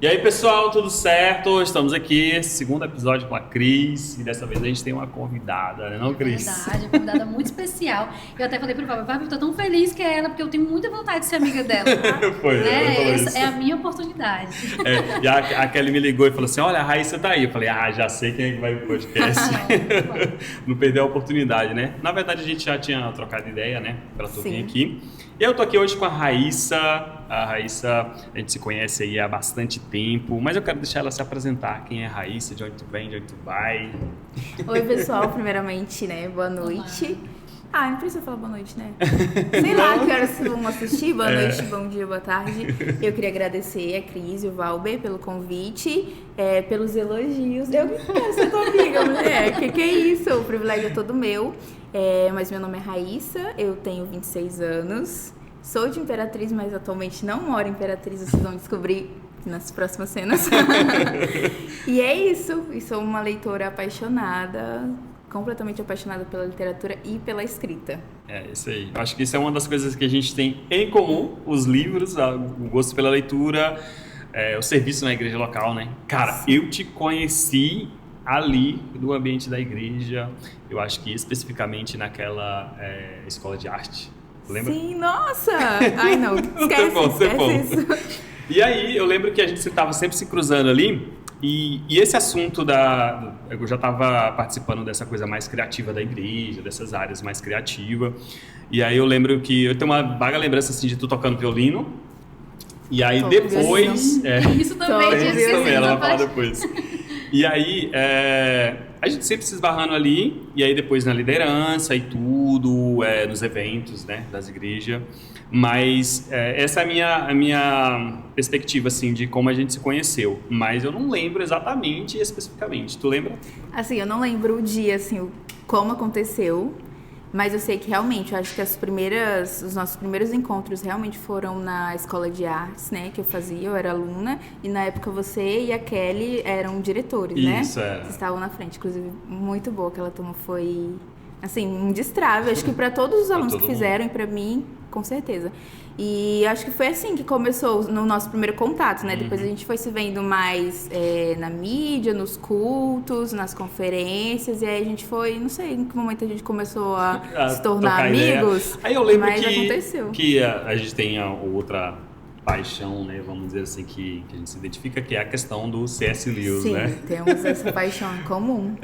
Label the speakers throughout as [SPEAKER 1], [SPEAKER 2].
[SPEAKER 1] E aí, pessoal, tudo certo? Estamos aqui, segundo episódio com a Cris, e dessa vez a gente tem uma convidada, né, não, Cris?
[SPEAKER 2] Verdade, uma convidada muito especial. Eu até falei pro Fábio, eu tô tão feliz que é ela, porque eu tenho muita vontade de ser amiga dela.
[SPEAKER 1] Foi,
[SPEAKER 2] né?
[SPEAKER 1] falou
[SPEAKER 2] Essa
[SPEAKER 1] isso.
[SPEAKER 2] é a minha oportunidade.
[SPEAKER 1] E a Kelly me ligou e falou assim, olha, a Raíssa tá aí. Eu falei, já sei quem é que vai pro podcast. Não perdeu a oportunidade, né? Na verdade, a gente já tinha trocado ideia, né, pra tu vir aqui. E eu tô aqui hoje com a Raíssa. A Raíssa, a gente se conhece aí há bastante tempo, mas eu quero deixar ela se apresentar. Quem é a Raíssa, de onde tu vem, de onde tu vai.
[SPEAKER 3] Oi, pessoal, primeiramente, né, boa noite. Não precisa falar boa noite, né? Sei lá que horas vocês vão assistir, boa noite, bom dia, boa tarde. Eu queria agradecer a Cris e o Valber pelo convite, pelos elogios. Eu que quero ser tua amiga, mulher, que é isso? O privilégio é todo meu. Mas meu nome é Raíssa, eu tenho 26 anos. Sou de Imperatriz, mas atualmente não moro em Imperatriz, vocês vão descobrir nas próximas cenas. E é isso, e sou uma leitora apaixonada, completamente apaixonada pela literatura e pela escrita.
[SPEAKER 1] É, isso aí. Eu acho que isso é uma das coisas que a gente tem em comum, os livros, o gosto pela leitura, o serviço na igreja local, né? Cara, sim, eu te conheci ali do ambiente da igreja, eu acho que especificamente naquela escola de arte. Lembra?
[SPEAKER 3] Sim, nossa! Ai, não, esquece isso.
[SPEAKER 1] E aí, eu lembro que a gente estava sempre se cruzando ali, e esse assunto eu já estava participando dessa coisa mais criativa da igreja, dessas áreas mais criativas, e aí eu lembro que eu tenho uma vaga lembrança assim de tu tocando violino, e aí depois...
[SPEAKER 2] Isso também,
[SPEAKER 1] ela vai falar depois. E aí, a gente sempre se esbarrando ali, e aí depois na liderança e tudo, nos eventos, né, das igrejas. Mas essa é a minha perspectiva, assim, de como a gente se conheceu. Mas eu não lembro exatamente e especificamente. Tu lembra?
[SPEAKER 3] Assim, eu não lembro o dia, assim, como aconteceu. Mas eu sei que realmente, eu acho que os nossos primeiros encontros realmente foram na escola de artes, né, que eu fazia, eu era aluna, e na época você e a Kelly eram diretores, né?
[SPEAKER 1] Isso, era.
[SPEAKER 3] Vocês estavam na frente, inclusive, muito boa, aquela turma foi, assim, um destrave, acho que para todos os alunos que fizeram, e para mim, com certeza. E acho que foi assim que começou no nosso primeiro contato, né? Depois a gente foi se vendo mais na mídia, nos cultos, nas conferências, e aí a gente foi, não sei em que momento a gente começou a se tornar amigos.
[SPEAKER 1] Aí eu lembro
[SPEAKER 3] mas aconteceu.
[SPEAKER 1] Que a gente tem outra paixão, né, vamos dizer assim, que a gente se identifica, que é a questão do C.S. Lewis,
[SPEAKER 3] sim,
[SPEAKER 1] né?
[SPEAKER 3] Sim, temos essa paixão em comum.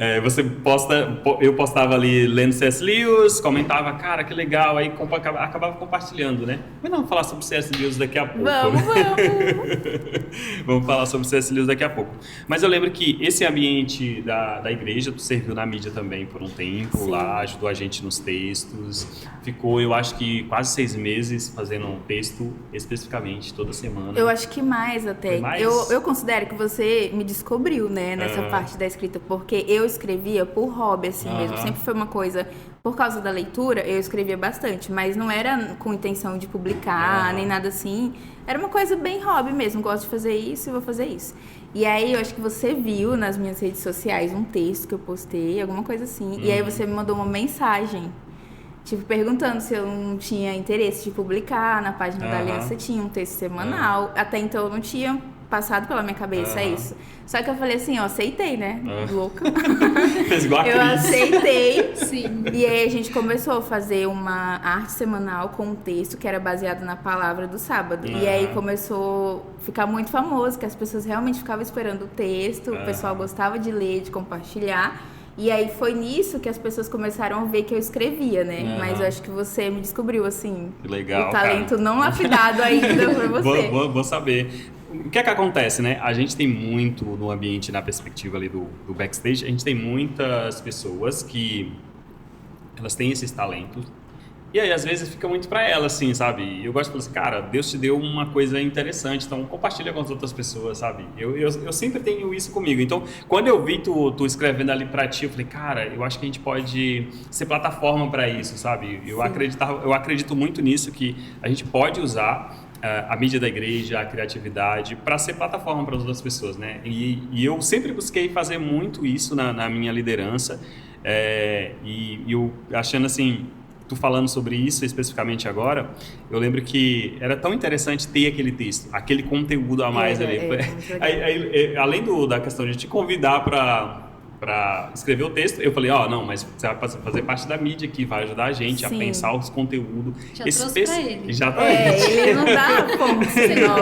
[SPEAKER 1] Eu postava ali lendo C.S. Lewis, comentava, cara, que legal, aí acabava compartilhando, né? Mas não, vamos falar sobre C.S. Lewis daqui a pouco.
[SPEAKER 3] Vamos!
[SPEAKER 1] Vamos falar sobre C.S. Lewis daqui a pouco. Mas eu lembro que esse ambiente da igreja, tu serviu na mídia também por um tempo, sim, lá, ajudou a gente nos textos, ficou, eu acho que quase 6 meses fazendo um texto especificamente toda semana.
[SPEAKER 3] Eu acho que mais até.
[SPEAKER 1] Mais?
[SPEAKER 3] Eu considero que você me descobriu, né, nessa parte da escrita, porque eu escrevia por hobby, assim mesmo. Sempre foi uma coisa, por causa da leitura, eu escrevia bastante, mas não era com intenção de publicar, nem nada assim. Era uma coisa bem hobby mesmo, gosto de fazer isso e vou fazer isso. E aí eu acho que você viu nas minhas redes sociais um texto que eu postei, alguma coisa assim, e aí você me mandou uma mensagem. Tipo, perguntando se eu não tinha interesse de publicar na página da Aliança, tinha um texto semanal. Até então eu não tinha passado pela minha cabeça isso. Só que eu falei assim, aceitei, né? Louca.
[SPEAKER 1] Fez igual a Cris.
[SPEAKER 3] Eu aceitei.
[SPEAKER 2] Sim.
[SPEAKER 3] E aí a gente começou a fazer uma arte semanal com um texto que era baseado na palavra do sábado. E aí começou a ficar muito famoso, que as pessoas realmente ficavam esperando o texto, o pessoal gostava de ler, de compartilhar. E aí foi nisso que as pessoas começaram a ver que eu escrevia, né? Mas eu acho que você me descobriu, assim,
[SPEAKER 1] legal,
[SPEAKER 3] o talento
[SPEAKER 1] cara,
[SPEAKER 3] não lapidado ainda por você.
[SPEAKER 1] Vou saber. O que acontece, né? A gente tem muito no ambiente, na perspectiva ali do backstage, a gente tem muitas pessoas que elas têm esses talentos. E aí, às vezes, fica muito pra ela, assim, sabe? Eu gosto de falar assim, cara, Deus te deu uma coisa interessante, então compartilha com as outras pessoas, sabe? Eu sempre tenho isso comigo. Então, quando eu vi tu escrevendo ali pra ti, eu falei, cara, eu acho que a gente pode ser plataforma pra isso, sabe? Eu acredito muito nisso, que a gente pode usar a mídia da igreja, a criatividade, para ser plataforma para as outras pessoas, né? E eu sempre busquei fazer muito isso na minha liderança, e eu achando assim... tu falando sobre isso especificamente agora, eu lembro que era tão interessante ter aquele texto, aquele conteúdo a mais ali. Além da questão de te convidar para escrever o texto, eu falei, não, mas você vai fazer parte da mídia que vai ajudar a gente a pensar os conteúdos.
[SPEAKER 2] Já trouxe pra ele.
[SPEAKER 3] Ele não dá ponto, senão...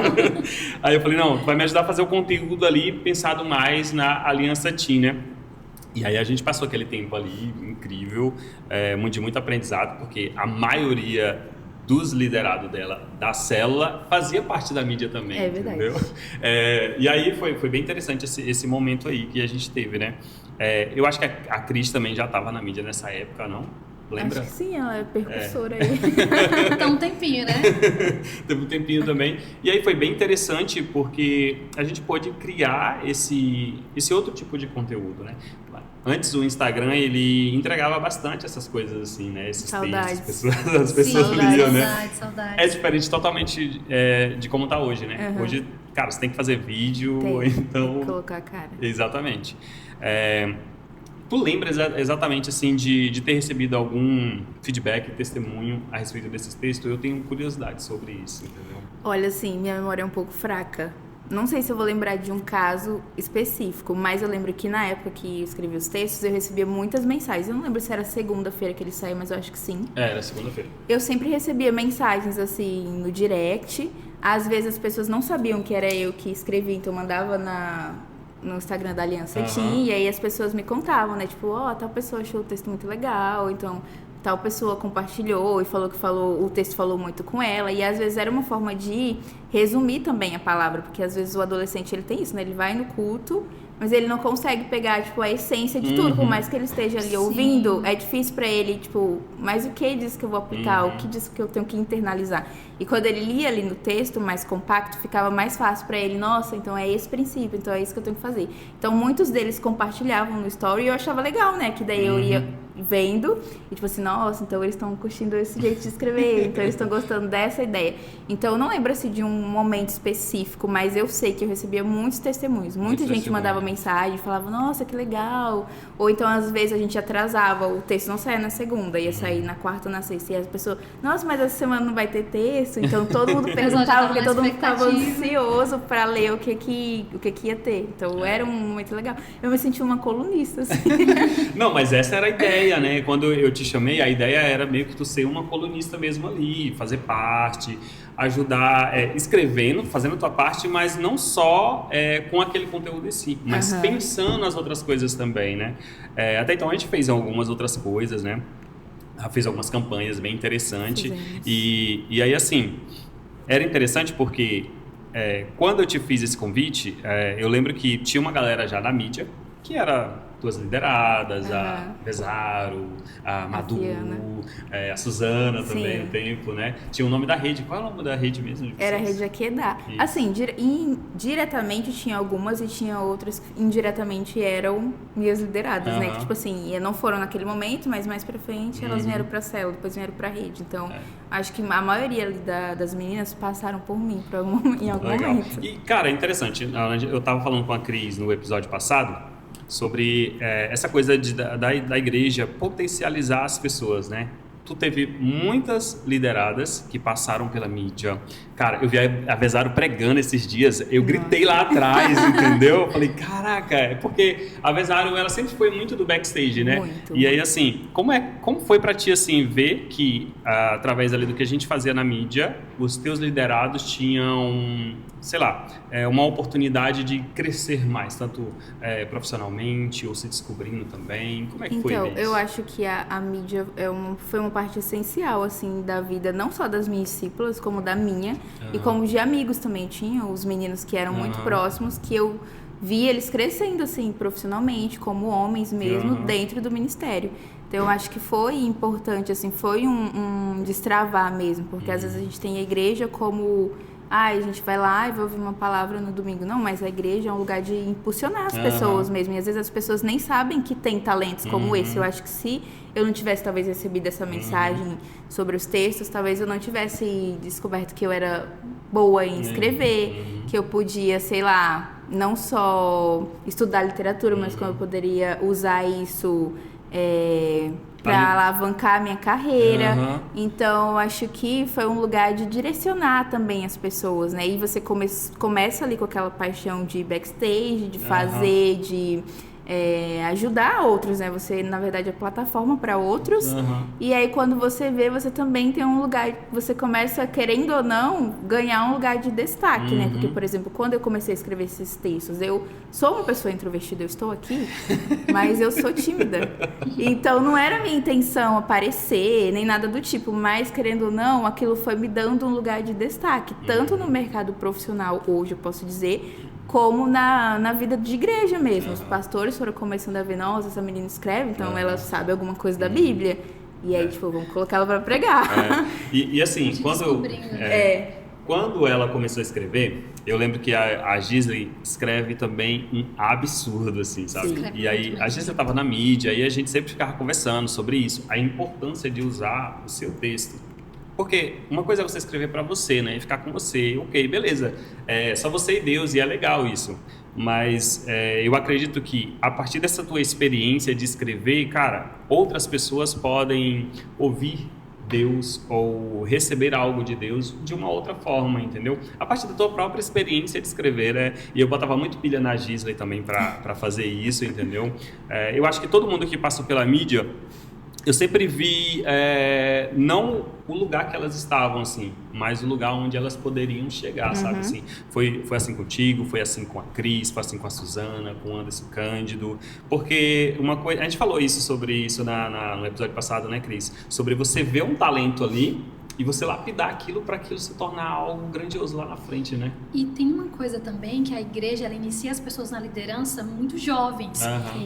[SPEAKER 1] Aí eu falei, não, vai me ajudar a fazer o conteúdo ali pensado mais na Aliança Teen, né? E aí a gente passou aquele tempo ali incrível, de muito aprendizado, porque a maioria dos liderados dela, da célula, fazia parte da mídia também, entendeu? E aí foi bem interessante esse momento aí que a gente teve, né? Eu acho que a Cris também já estava na mídia nessa época, não? Lembra?
[SPEAKER 3] Acho que sim, ela é percussora aí.
[SPEAKER 2] Tá um tempinho, né?
[SPEAKER 1] Teve um tempinho também. E aí foi bem interessante porque a gente pôde criar esse outro tipo de conteúdo, né? Antes o Instagram, ele entregava bastante essas coisas assim, né? Esses textos, as pessoas liam, né?
[SPEAKER 2] Saudades.
[SPEAKER 1] É diferente totalmente de como tá hoje, né? Hoje, cara, você tem que fazer vídeo, então...
[SPEAKER 3] Tem que colocar a cara.
[SPEAKER 1] Exatamente. Tu lembra exatamente assim de ter recebido algum feedback, testemunho a respeito desses textos? Eu tenho curiosidade sobre isso, entendeu?
[SPEAKER 3] Olha, assim, minha memória é um pouco fraca. Não sei se eu vou lembrar de um caso específico, mas eu lembro que na época que eu escrevi os textos, eu recebia muitas mensagens. Eu não lembro se era segunda-feira que ele saiu, mas eu acho que sim.
[SPEAKER 1] Era segunda-feira.
[SPEAKER 3] Eu sempre recebia mensagens, assim, no direct. Às vezes as pessoas não sabiam que era eu que escrevia, então eu mandava no Instagram da Aliança Teen, e aí as pessoas me contavam, né? Tipo, tal pessoa achou o texto muito legal, então... tal pessoa compartilhou e falou que o texto falou muito com ela, e às vezes era uma forma de resumir também a palavra, porque às vezes o adolescente ele tem isso, né? Ele vai no culto, mas ele não consegue pegar, tipo, a essência de tudo, por mais que ele esteja ali ouvindo, é difícil pra ele, tipo, mas o que diz que eu vou aplicar, o que diz que eu tenho que internalizar? E quando ele lia ali no texto mais compacto, ficava mais fácil pra ele, nossa, então é esse princípio, então é isso que eu tenho que fazer. Então muitos deles compartilhavam no story e eu achava legal, né? Que daí eu ia vendo e tipo assim, nossa, então eles estão curtindo esse jeito de escrever, então eles estão gostando dessa ideia. Então eu não lembro assim de um momento específico, mas eu sei que eu recebia muitos testemunhos. Muita gente mandava mensagem, falava, nossa, que legal. Ou então às vezes a gente atrasava, o texto não saía na segunda, ia sair na quarta ou na sexta. E as pessoas, nossa, mas essa semana não vai ter texto. Então todo mundo perguntava, porque todo mundo ficava ansioso pra ler o que ia ter. Então era um momento legal. Eu me senti uma colunista, assim.
[SPEAKER 1] Não, mas essa era a ideia, né? Quando eu te chamei, a ideia era meio que tu ser uma colunista mesmo ali, fazer parte, ajudar, escrevendo, fazendo a tua parte, mas não só com aquele conteúdo em si, mas pensando nas outras coisas também, né? Até então a gente fez algumas outras coisas, né? Fez algumas campanhas bem interessantes. E aí, assim, era interessante porque quando eu te fiz esse convite, eu lembro que tinha uma galera já na mídia, que era duas lideradas, a Pesaro, a Madu, a Suzana também, no tempo, né? Tinha o nome da rede. Qual é o nome da rede mesmo?
[SPEAKER 3] Era a Rede Aquedá. Assim, diretamente tinha algumas e tinha outras que indiretamente eram minhas lideradas, né? Que, tipo assim, não foram naquele momento, mas mais pra frente elas vieram pra célula, depois vieram pra rede. Então, acho que a maioria ali das meninas passaram por mim em algum momento.
[SPEAKER 1] E, cara, é interessante. Eu tava falando com a Cris no episódio passado sobre essa coisa da igreja potencializar as pessoas, né? Tu teve muitas lideradas que passaram pela mídia. Cara, eu vi a Vesaro pregando esses dias, eu gritei lá atrás, entendeu? Eu falei, caraca, porque a Vesaro, ela sempre foi muito do backstage, né?
[SPEAKER 3] Muito.
[SPEAKER 1] E aí, assim, como foi pra ti, assim, ver que, através ali do que a gente fazia na mídia, os teus liderados tinham, sei lá, uma oportunidade de crescer mais, tanto profissionalmente ou se descobrindo também? Como é que foi isso?
[SPEAKER 3] Então, eu acho que a mídia foi uma parte essencial, assim, da vida, não só das minhas discípulas, como da minha, e como de amigos também. Tinha os meninos que eram muito próximos, que eu vi eles crescendo, assim, profissionalmente, como homens mesmo, dentro do ministério. Então, eu acho que foi importante, assim, foi um destravar mesmo, porque às vezes a gente tem a igreja como... a gente vai lá e vai ouvir uma palavra no domingo. Não, mas a igreja é um lugar de impulsionar as pessoas mesmo. E às vezes as pessoas nem sabem que tem talentos como esse. Eu acho que se eu não tivesse talvez recebido essa mensagem sobre os textos, talvez eu não tivesse descoberto que eu era boa em escrever, que eu podia, sei lá, não só estudar literatura, mas como eu poderia usar isso para alavancar a minha carreira. Então, eu acho que foi um lugar de direcionar também as pessoas, né? E você começa ali com aquela paixão de backstage, de fazer, de ajudar outros, né? Você, na verdade, é plataforma para outros. E aí, quando você vê, você também tem um lugar... Você começa, querendo ou não, ganhar um lugar de destaque, né? Porque, por exemplo, quando eu comecei a escrever esses textos, eu sou uma pessoa introvertida, eu estou aqui, mas eu sou tímida. Então, não era minha intenção aparecer, nem nada do tipo. Mas, querendo ou não, aquilo foi me dando um lugar de destaque. Tanto no mercado profissional, hoje, eu posso dizer... como na vida de igreja mesmo. Os pastores foram começando a ver, nossa, essa menina escreve, então ela sabe alguma coisa da Bíblia. E aí, tipo, vamos colocar ela pra pregar.
[SPEAKER 1] E assim, quando ela começou a escrever, eu lembro que a Gisley escreve também um absurdo, assim, sabe?
[SPEAKER 2] Sim.
[SPEAKER 1] E aí, a Gisley estava na mídia e a gente sempre ficava conversando sobre isso, a importância de usar o seu texto. Porque uma coisa é você escrever para você, né? E ficar com você, ok, beleza. É só você e Deus, e é legal isso. Mas eu acredito que a partir dessa tua experiência de escrever, cara, outras pessoas podem ouvir Deus ou receber algo de Deus de uma outra forma, entendeu? A partir da tua própria experiência de escrever, e eu botava muito pilha na Gisley também para fazer isso, entendeu? Eu acho que todo mundo que passou pela mídia, eu sempre vi não o lugar que elas estavam, assim, mas o lugar onde elas poderiam chegar, sabe? Assim, foi assim contigo, foi assim com a Cris, foi assim com a Suzana, com o Anderson Cândido, porque uma coisa, a gente falou sobre isso no episódio passado, né, Cris? Sobre você ver um talento ali e você lapidar aquilo para aquilo se tornar algo grandioso lá na frente, né?
[SPEAKER 2] E tem uma coisa também que a igreja, ela inicia as pessoas na liderança muito jovens.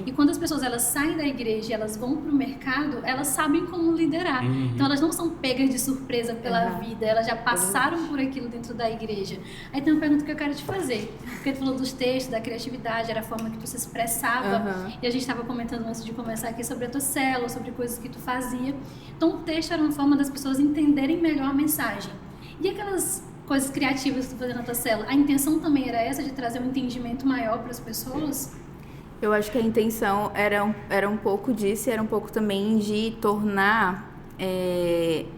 [SPEAKER 2] E quando as pessoas elas saem da igreja e elas vão para o mercado, elas sabem como liderar. Então elas não são pegas de surpresa pela vida, elas já passaram por aquilo dentro da igreja. Aí tem uma pergunta que eu quero te fazer. Porque tu falou dos textos, da criatividade, era a forma que tu se expressava. E a gente estava comentando antes de começar aqui sobre a tua célula, sobre coisas que tu fazia. Então o texto era uma forma das pessoas entenderem melhor a mensagem. E aquelas coisas criativas que tu fazia na tua célula, a intenção também era essa, de trazer um entendimento maior para as pessoas?
[SPEAKER 3] Eu acho que a intenção era um pouco disso, era um pouco também de tornar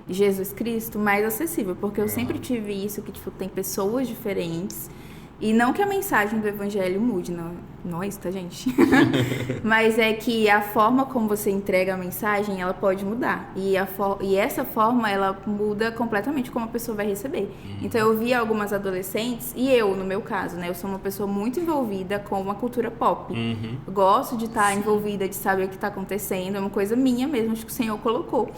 [SPEAKER 3] Jesus Cristo mais acessível, porque eu sempre tive isso, que tipo, tem pessoas diferentes, e não que a mensagem do evangelho mude, não é isso, tá, gente? Mas é que a forma como você entrega a mensagem, ela pode mudar. E essa forma, ela muda completamente como a pessoa vai receber. Então, eu vi algumas adolescentes, e eu, no meu caso, né? Eu sou uma pessoa muito envolvida com a cultura pop. Eu gosto de estar envolvida, de saber o que está acontecendo. É uma coisa minha mesmo, acho que o Senhor colocou.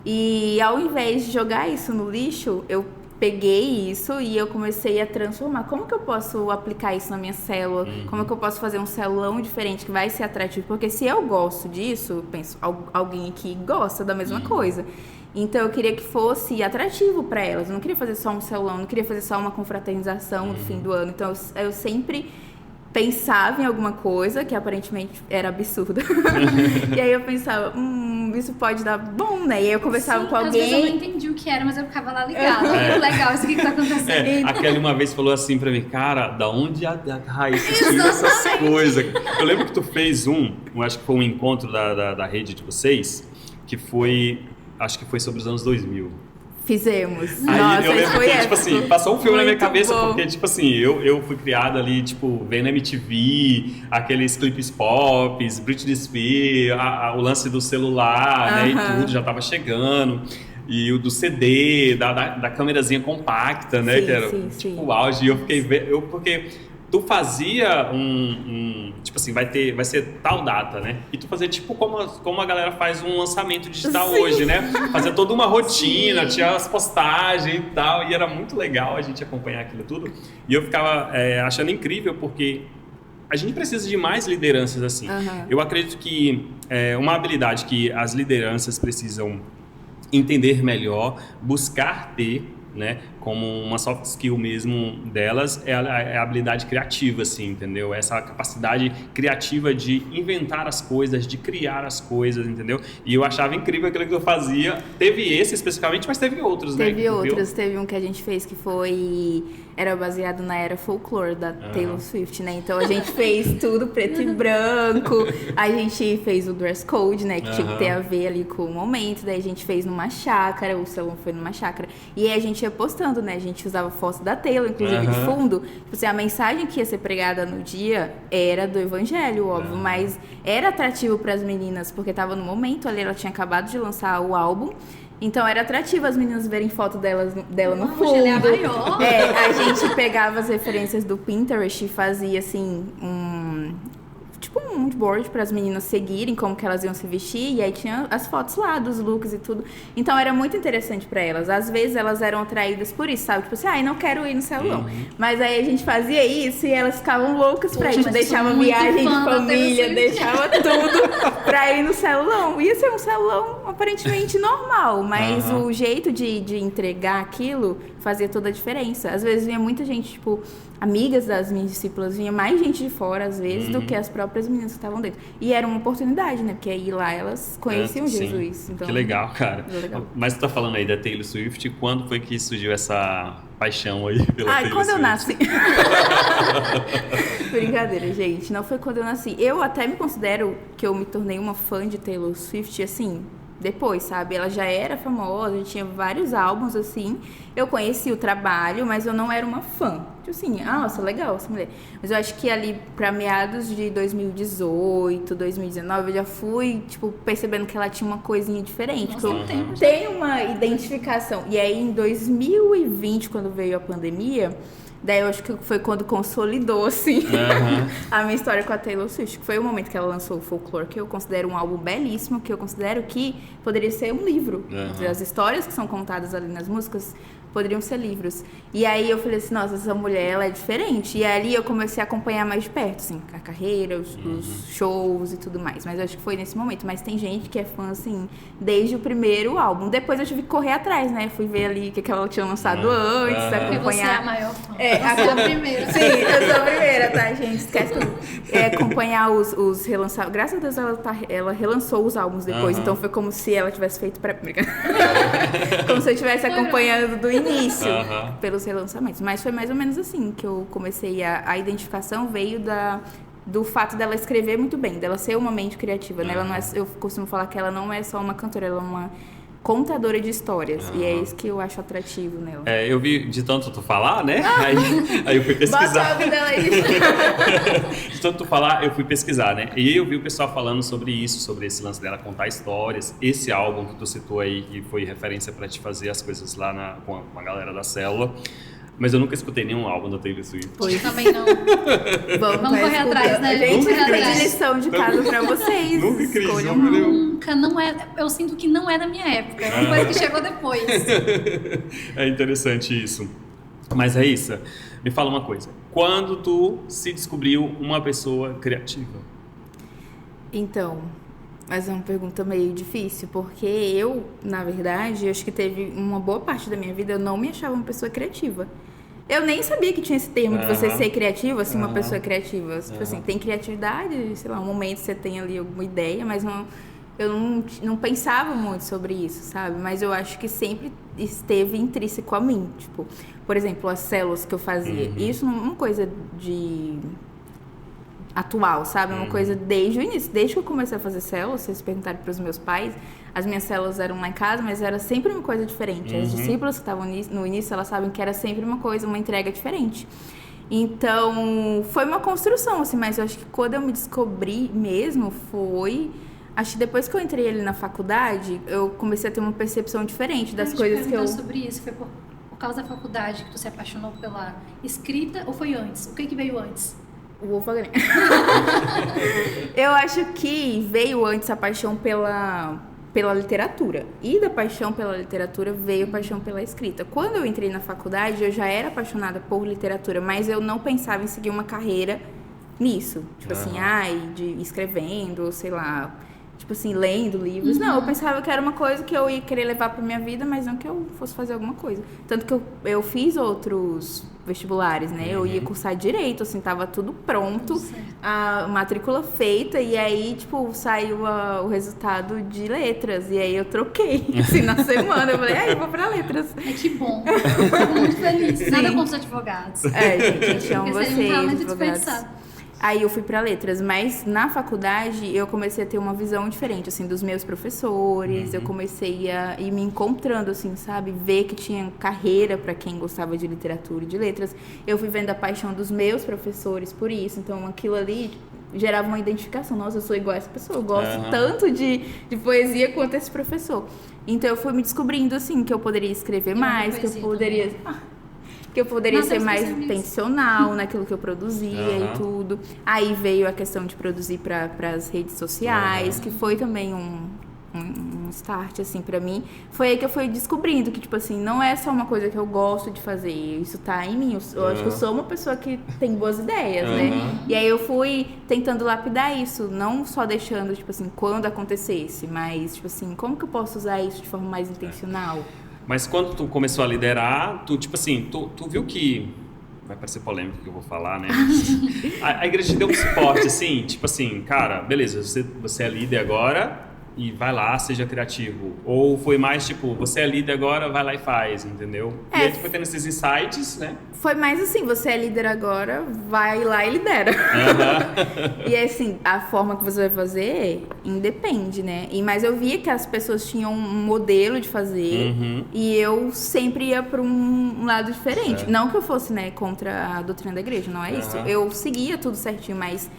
[SPEAKER 3] E ao invés de jogar isso no lixo, eu peguei isso e eu comecei a transformar. Como que eu posso aplicar isso na minha célula? Como que eu posso fazer um celulão diferente que vai ser atrativo? Porque se eu gosto disso, eu penso, alguém aqui gosta da mesma coisa. Então eu queria que fosse atrativo para elas. Eu não queria fazer só um celulão, não queria fazer só uma confraternização no fim do ano. Então eu sempre pensava em alguma coisa que aparentemente era absurda. E aí eu pensava, isso pode dar bom, né? E aí eu conversava com alguém.
[SPEAKER 2] Às vezes eu não entendi o que era, mas eu ficava lá ligada. Muito legal isso aqui que tá acontecendo.
[SPEAKER 1] A Kelly uma vez falou assim pra mim, cara, da onde a Raíssa tira essas coisas? Eu lembro que tu fez acho que foi um encontro da rede de vocês, que foi, acho que foi sobre os anos 2000.
[SPEAKER 3] Fizemos.
[SPEAKER 1] Aí
[SPEAKER 3] Nossa,
[SPEAKER 1] eu lembro
[SPEAKER 3] foi
[SPEAKER 1] que, tipo assim, passou um filme na minha cabeça,
[SPEAKER 3] bom.
[SPEAKER 1] porque, tipo assim, eu fui criado ali, tipo, vendo MTV, aqueles clipes pop, Britney Spears, o lance do celular, né, e tudo, já tava chegando. E o do CD, da câmerazinha compacta, né,
[SPEAKER 3] sim,
[SPEAKER 1] que era, tipo, o auge. E eu fiquei porque tu fazia tipo assim, vai ser tal data, né? E tu fazia tipo como a galera faz um lançamento digital hoje, né? Fazia toda uma rotina, tinha as postagens e tal, e era muito legal a gente acompanhar aquilo tudo. E eu ficava achando incrível, porque a gente precisa de mais lideranças assim. Eu acredito que uma habilidade que as lideranças precisam entender melhor, buscar ter, né, como uma soft skill mesmo delas, é a habilidade criativa, assim, entendeu? Essa capacidade criativa de inventar as coisas, de criar as coisas, entendeu? E eu achava incrível aquilo que eu fazia. Teve esse especificamente, mas teve outros, né?
[SPEAKER 3] Teve outros, teve um que a gente fez que era baseado na era folclore da Taylor Swift, né? Então a gente fez tudo preto e branco, a gente fez o dress code, né? Que tinha que ter a ver ali com o momento, daí a gente fez numa chácara, o salão foi numa chácara, e aí a gente ia postando, né? A gente usava fotos da Taylor, inclusive de fundo, tipo assim, a mensagem que ia ser pregada no dia era do evangelho, óbvio, mas era atrativo para as meninas, porque tava no momento ali, ela tinha acabado de lançar o álbum. Então era atrativo as meninas verem foto dela no fundo.
[SPEAKER 2] Ela é a maior.
[SPEAKER 3] A gente pegava as referências do Pinterest e fazia assim tipo um mood board para as meninas seguirem como que elas iam se vestir, e aí tinha as fotos lá dos looks e tudo. Então era muito interessante para elas. Às vezes elas eram atraídas por isso, sabe? Tipo assim, não quero ir no salão. Mas aí a gente fazia isso e elas ficavam loucas pra isso. Deixava viagem de família, deixava tudo pra ir no salão. Ia ser um salão aparentemente normal, mas o jeito de entregar aquilo fazia toda a diferença. Às vezes vinha muita gente, tipo, amigas das minhas discípulas, vinha mais gente de fora, às vezes, do que as próprias meninas que estavam dentro. E era uma oportunidade, né? Porque aí lá elas conheciam Jesus. Então,
[SPEAKER 1] que legal, cara.
[SPEAKER 3] Legal.
[SPEAKER 1] Mas tu tá falando aí da Taylor Swift, quando foi que surgiu essa paixão aí pela Taylor
[SPEAKER 3] quando
[SPEAKER 1] Swift?
[SPEAKER 3] eu nasci. Brincadeira, gente. Não foi quando eu nasci. Eu até me considero que eu me tornei uma fã de Taylor Swift, assim, depois, sabe? Ela já era famosa, já tinha vários álbuns, assim. Eu conheci o trabalho, mas eu não era uma fã. Tipo assim, nossa, legal essa mulher. Mas eu acho que ali pra meados de 2018, 2019, eu já fui, tipo, percebendo que ela tinha uma coisinha diferente.
[SPEAKER 2] Nossa,
[SPEAKER 3] tem uma identificação. E aí, em 2020, quando veio a pandemia, daí eu acho que foi quando consolidou, assim, a minha história com a Taylor Swift. Que foi o momento que ela lançou o Folklore, que eu considero um álbum belíssimo, que eu considero que poderia ser um livro. As histórias que são contadas ali nas músicas poderiam ser livros. E aí eu falei assim, nossa, essa mulher, ela é diferente. E ali eu comecei a acompanhar mais de perto, assim, a carreira, os shows e tudo mais. Mas eu acho que foi nesse momento. Mas tem gente que é fã, assim, desde o primeiro álbum. Depois eu tive que correr atrás, né? Fui ver ali o que ela tinha lançado antes, acompanhar.
[SPEAKER 2] Porque você é a maior fã.
[SPEAKER 3] Eu sou a primeira. Sim, eu sou a primeira, tá, gente? Esquece tudo. Acompanhar os relançamentos. Graças a Deus ela relançou os álbuns depois. Então foi como se ela tivesse feito como se eu estivesse acompanhando do início, pelos relançamentos. Mas foi mais ou menos assim que eu comecei a identificação, veio do fato dela escrever muito bem, dela ser uma mente criativa, né? Ela não é, eu costumo falar que ela não é só uma cantora, ela é uma contadora de histórias. E é isso que eu acho atrativo nela.
[SPEAKER 1] Eu vi de tanto tu falar, né? Aí eu fui pesquisar.
[SPEAKER 3] Bota o álbum dela aí.
[SPEAKER 1] De tanto tu falar, eu fui pesquisar, né? E eu vi o pessoal falando sobre isso, sobre esse lance dela contar histórias. Esse álbum que tu citou aí, que foi referência pra te fazer as coisas lá com a galera da célula. Mas eu nunca escutei nenhum álbum da Taylor Swift.
[SPEAKER 2] Pois também não. Vamos correr atrás, né?
[SPEAKER 3] Gente, tem lição de casa pra vocês.
[SPEAKER 1] Nunca escolham.
[SPEAKER 2] Nunca, não é. Eu sinto que não é da minha época. É uma coisa que chegou depois.
[SPEAKER 1] É interessante isso. Mas Raíssa, me fala uma coisa. Quando tu se descobriu uma pessoa criativa?
[SPEAKER 3] Então, mas é uma pergunta meio difícil, porque eu, na verdade, acho que teve uma boa parte da minha vida, eu não me achava uma pessoa criativa. Eu nem sabia que tinha esse termo de você ser criativo, assim, uma pessoa criativa. Tipo assim, tem criatividade, sei lá, um momento você tem ali alguma ideia, mas eu não pensava muito sobre isso, sabe? Mas eu acho que sempre esteve intrínseco a mim. Tipo, por exemplo, as células que eu fazia. Isso não é uma coisa de atual, sabe? É uma coisa desde o início. Desde que eu comecei a fazer células, se vocês perguntarem para os meus pais, as minhas células eram lá em casa, mas era sempre uma coisa diferente. As discípulas que estavam no início, elas sabem que era sempre uma coisa, uma entrega diferente. Então, foi uma construção, assim, mas eu acho que quando eu me descobri mesmo, acho que depois que eu entrei ali na faculdade, eu comecei a ter uma percepção diferente das coisas que eu...
[SPEAKER 2] sobre isso, foi por causa da faculdade que tu se apaixonou pela escrita ou foi antes? O que veio antes?
[SPEAKER 3] O Wolfgang. Eu acho que veio antes a paixão pela literatura. E da paixão pela literatura veio a paixão pela escrita. Quando eu entrei na faculdade, eu já era apaixonada por literatura, mas eu não pensava em seguir uma carreira nisso. Tipo assim, de escrevendo, sei lá, tipo assim, lendo livros. Não, eu pensava que era uma coisa que eu ia querer levar pra minha vida, mas não que eu fosse fazer alguma coisa. Tanto que eu fiz outros vestibulares, né? Eu ia cursar direito, assim, tava tudo pronto, a matrícula feita, e aí, tipo, saiu o resultado de letras, e aí eu troquei, assim, na semana. Eu falei, eu vou pra letras.
[SPEAKER 2] Que bom. Fico muito feliz.
[SPEAKER 3] Sim.
[SPEAKER 2] Nada contra os advogados.
[SPEAKER 3] Gente, amo
[SPEAKER 2] Porque
[SPEAKER 3] vocês,
[SPEAKER 2] seria um talento
[SPEAKER 3] advogados.
[SPEAKER 2] desperdiçado.
[SPEAKER 3] Aí eu fui pra letras, mas na faculdade eu comecei a ter uma visão diferente, assim, dos meus professores. Eu comecei a ir me encontrando, assim, sabe? Ver que tinha carreira pra quem gostava de literatura e de letras. Eu fui vendo a paixão dos meus professores por isso. Então aquilo ali gerava uma identificação. Nossa, eu sou igual a essa pessoa. Eu gosto tanto de poesia quanto esse professor. Então eu fui me descobrindo, assim, que eu poderia escrever mais, que eu poderia... que eu poderia ser mais intencional naquilo que eu produzia e tudo. Aí veio a questão de produzir para as redes sociais, que foi também um start, assim, pra mim. Foi aí que eu fui descobrindo que, tipo assim, não é só uma coisa que eu gosto de fazer, isso tá em mim. Eu acho que eu sou uma pessoa que tem boas ideias, né? E aí eu fui tentando lapidar isso, não só deixando, tipo assim, quando acontecesse, mas, tipo assim, como que eu posso usar isso de forma mais intencional?
[SPEAKER 1] Mas quando tu começou a liderar, tu, tipo assim, tu viu que... Vai parecer polêmico o que eu vou falar, né? A igreja te deu um suporte, assim, tipo assim, cara, beleza, você é líder agora e vai lá, seja criativo. Ou foi mais, tipo, você é líder agora, vai lá e faz, entendeu? E aí tu foi tendo esses insights, né?
[SPEAKER 3] Foi mais assim, você é líder agora, vai lá e lidera. E assim, a forma que você vai fazer independe, né? Mas eu via que as pessoas tinham um modelo de fazer e eu sempre ia para um lado diferente. Não que eu fosse, né, contra a doutrina da igreja, não é isso. Eu seguia tudo certinho, mas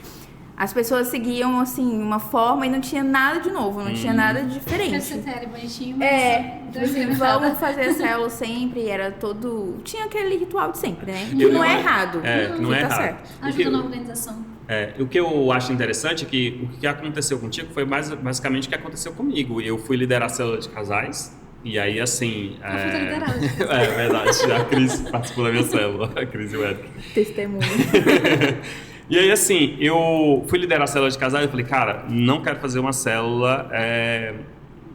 [SPEAKER 3] as pessoas seguiam, assim, uma forma e não tinha nada de novo, não tinha nada de diferente.
[SPEAKER 2] Secretário bonitinho, mas...
[SPEAKER 3] assim, vamos fazer a célula sempre, era todo... Tinha aquele ritual de sempre, né? Que não é errado.
[SPEAKER 1] Que não é
[SPEAKER 3] tá
[SPEAKER 1] errado.
[SPEAKER 3] certo.
[SPEAKER 2] Ajuda na organização.
[SPEAKER 1] O que eu acho interessante é que o que aconteceu contigo foi basicamente o que aconteceu comigo. Eu fui liderar a célula de casais. E aí, assim... É verdade, a Cris participou da minha célula, a Cris e o Eric.
[SPEAKER 3] Testemunho.
[SPEAKER 1] E aí, assim, eu fui liderar a célula de casais e falei, cara, não quero fazer uma célula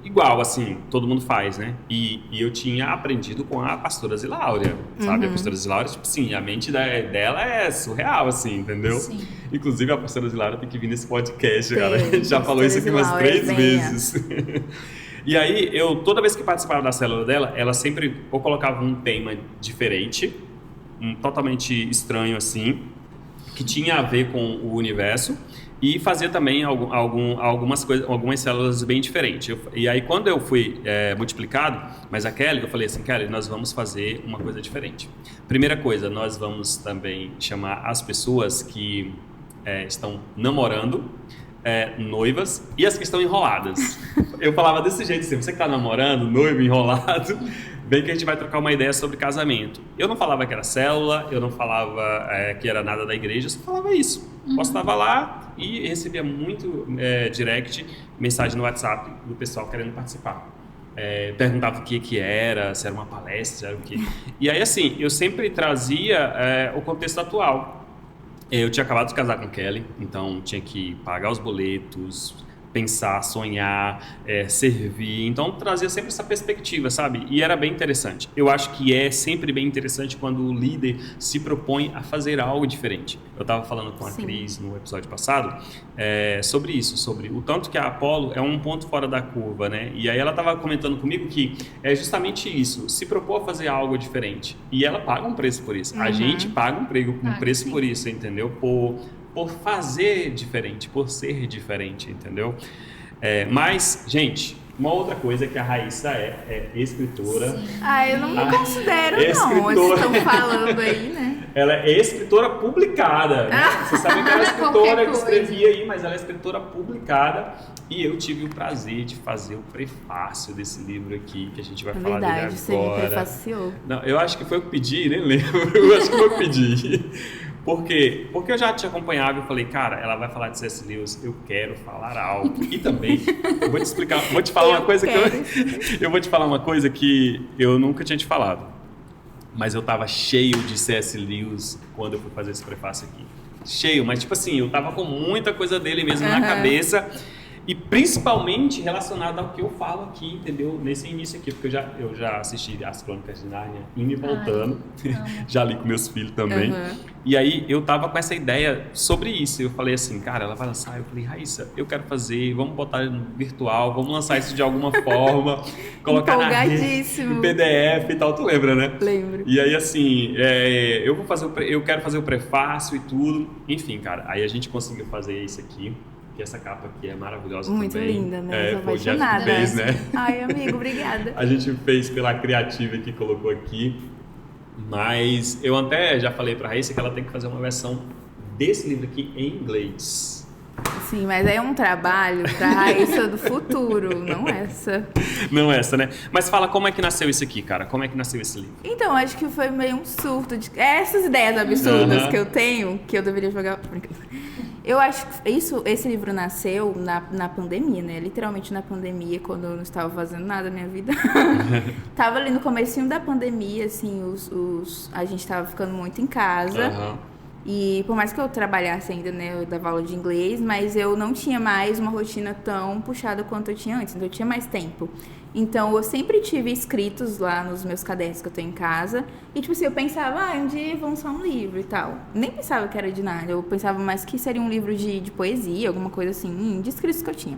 [SPEAKER 1] igual, assim, todo mundo faz, né? E eu tinha aprendido com a pastora Ziláurea, sabe? A pastora Ziláurea, tipo assim, a mente dela é surreal, assim, entendeu? Sim. Inclusive, a pastora Ziláurea tem que vir nesse podcast, cara. A gente já falou isso aqui umas 3 vezes. E aí, toda vez que participava da célula dela, ela sempre ou colocava um tema diferente, totalmente estranho, assim, que tinha a ver com o universo, e fazia também algumas células bem diferentes. E aí, quando eu fui multiplicado, mas a Kelly, eu falei assim, Kelly, nós vamos fazer uma coisa diferente. Primeira coisa, nós vamos também chamar as pessoas que estão namorando, noivas, e as que estão enroladas. Eu falava desse jeito assim, você que está namorando, noivo, enrolado, bem que a gente vai trocar uma ideia sobre casamento. Eu não falava que era célula, eu não falava que era nada da igreja, eu só falava isso. Postava lá e recebia muito direct, mensagem no WhatsApp do pessoal querendo participar. Perguntava o que era, se era uma palestra, era o quê. E aí, assim, eu sempre trazia o contexto atual. Eu tinha acabado de casar com Kelly, então tinha que pagar os boletos, pensar, sonhar, servir. Então trazia sempre essa perspectiva, sabe? E era bem interessante. Eu acho que é sempre bem interessante quando o líder se propõe a fazer algo diferente. Eu estava falando com a Cris no episódio passado sobre isso, sobre o tanto que a Apollo é um ponto fora da curva, né? E aí ela estava comentando comigo que é justamente isso, se propor a fazer algo diferente. E ela paga um preço por isso. A gente paga um preço por isso, entendeu? Por fazer diferente, por ser diferente, entendeu? Mas, gente, uma outra coisa que a Raíssa é escritora.
[SPEAKER 3] Sim. Eu não me considero, não. Vocês estão falando aí, né?
[SPEAKER 1] Ela é escritora publicada. Né? Você sabe que ela é escritora que escrevia aí, mas ela é escritora publicada. E eu tive o prazer de fazer o prefácio desse livro aqui, que a gente vai falar dele agora.
[SPEAKER 3] Você me prefaciou.
[SPEAKER 1] Não, eu acho que foi eu que pedi, nem lembro. Eu acho que foi eu que pedi. Por quê? Porque eu já te acompanhava e falei, cara, ela vai falar de C.S. Lewis, eu quero falar algo. E também, eu vou te explicar, vou te falar uma coisa que eu vou te falar uma coisa que eu nunca tinha te falado. Mas eu tava cheio de C.S. Lewis quando eu fui fazer esse prefácio aqui. Cheio, mas tipo assim, eu tava com muita coisa dele mesmo na cabeça. E principalmente relacionado ao que eu falo aqui, entendeu? Nesse início aqui, porque eu já assisti as Crônicas de Nárnia indo e voltando. Já li com meus filhos também. E aí eu tava com essa ideia sobre isso. Eu falei assim, cara, ela vai lançar. Eu falei, Raíssa, eu quero fazer, vamos botar no virtual, vamos lançar isso de alguma forma, colocar na rede, no PDF e tal. Tu lembra, né?
[SPEAKER 3] Lembro.
[SPEAKER 1] E aí assim, eu quero fazer o prefácio e tudo. Enfim, cara, aí a gente conseguiu fazer isso aqui. Que essa capa aqui é maravilhosa
[SPEAKER 3] muito
[SPEAKER 1] também.
[SPEAKER 3] Muito linda, né?
[SPEAKER 1] Foi o Jeff que fez, né?
[SPEAKER 3] Ai, amigo, obrigada.
[SPEAKER 1] A gente fez pela criativa que colocou aqui. Mas eu até já falei pra Raíssa que ela tem que fazer uma versão desse livro aqui em inglês.
[SPEAKER 3] Sim, mas é um trabalho pra Raíssa do futuro, não essa.
[SPEAKER 1] Não essa, né? Mas fala, como é que nasceu isso aqui, cara? Como é que nasceu esse livro?
[SPEAKER 3] Então, acho que foi meio um surto de... Essas ideias absurdas que eu tenho, que eu deveria jogar... Eu acho que esse livro nasceu na pandemia, né? Literalmente na pandemia, quando eu não estava fazendo nada na minha vida. Tava ali no comecinho da pandemia, assim, a gente tava ficando muito em casa. E por mais que eu trabalhasse ainda, né? Eu dava aula de inglês, mas eu não tinha mais uma rotina tão puxada quanto eu tinha antes. Então eu tinha mais tempo. Então, eu sempre tive escritos lá nos meus cadernos que eu tenho em casa. E, tipo assim, eu pensava, um dia vou lançar um livro e tal. Nem pensava que era de nada. Eu pensava mais que seria um livro de poesia, alguma coisa assim, de escritos que eu tinha.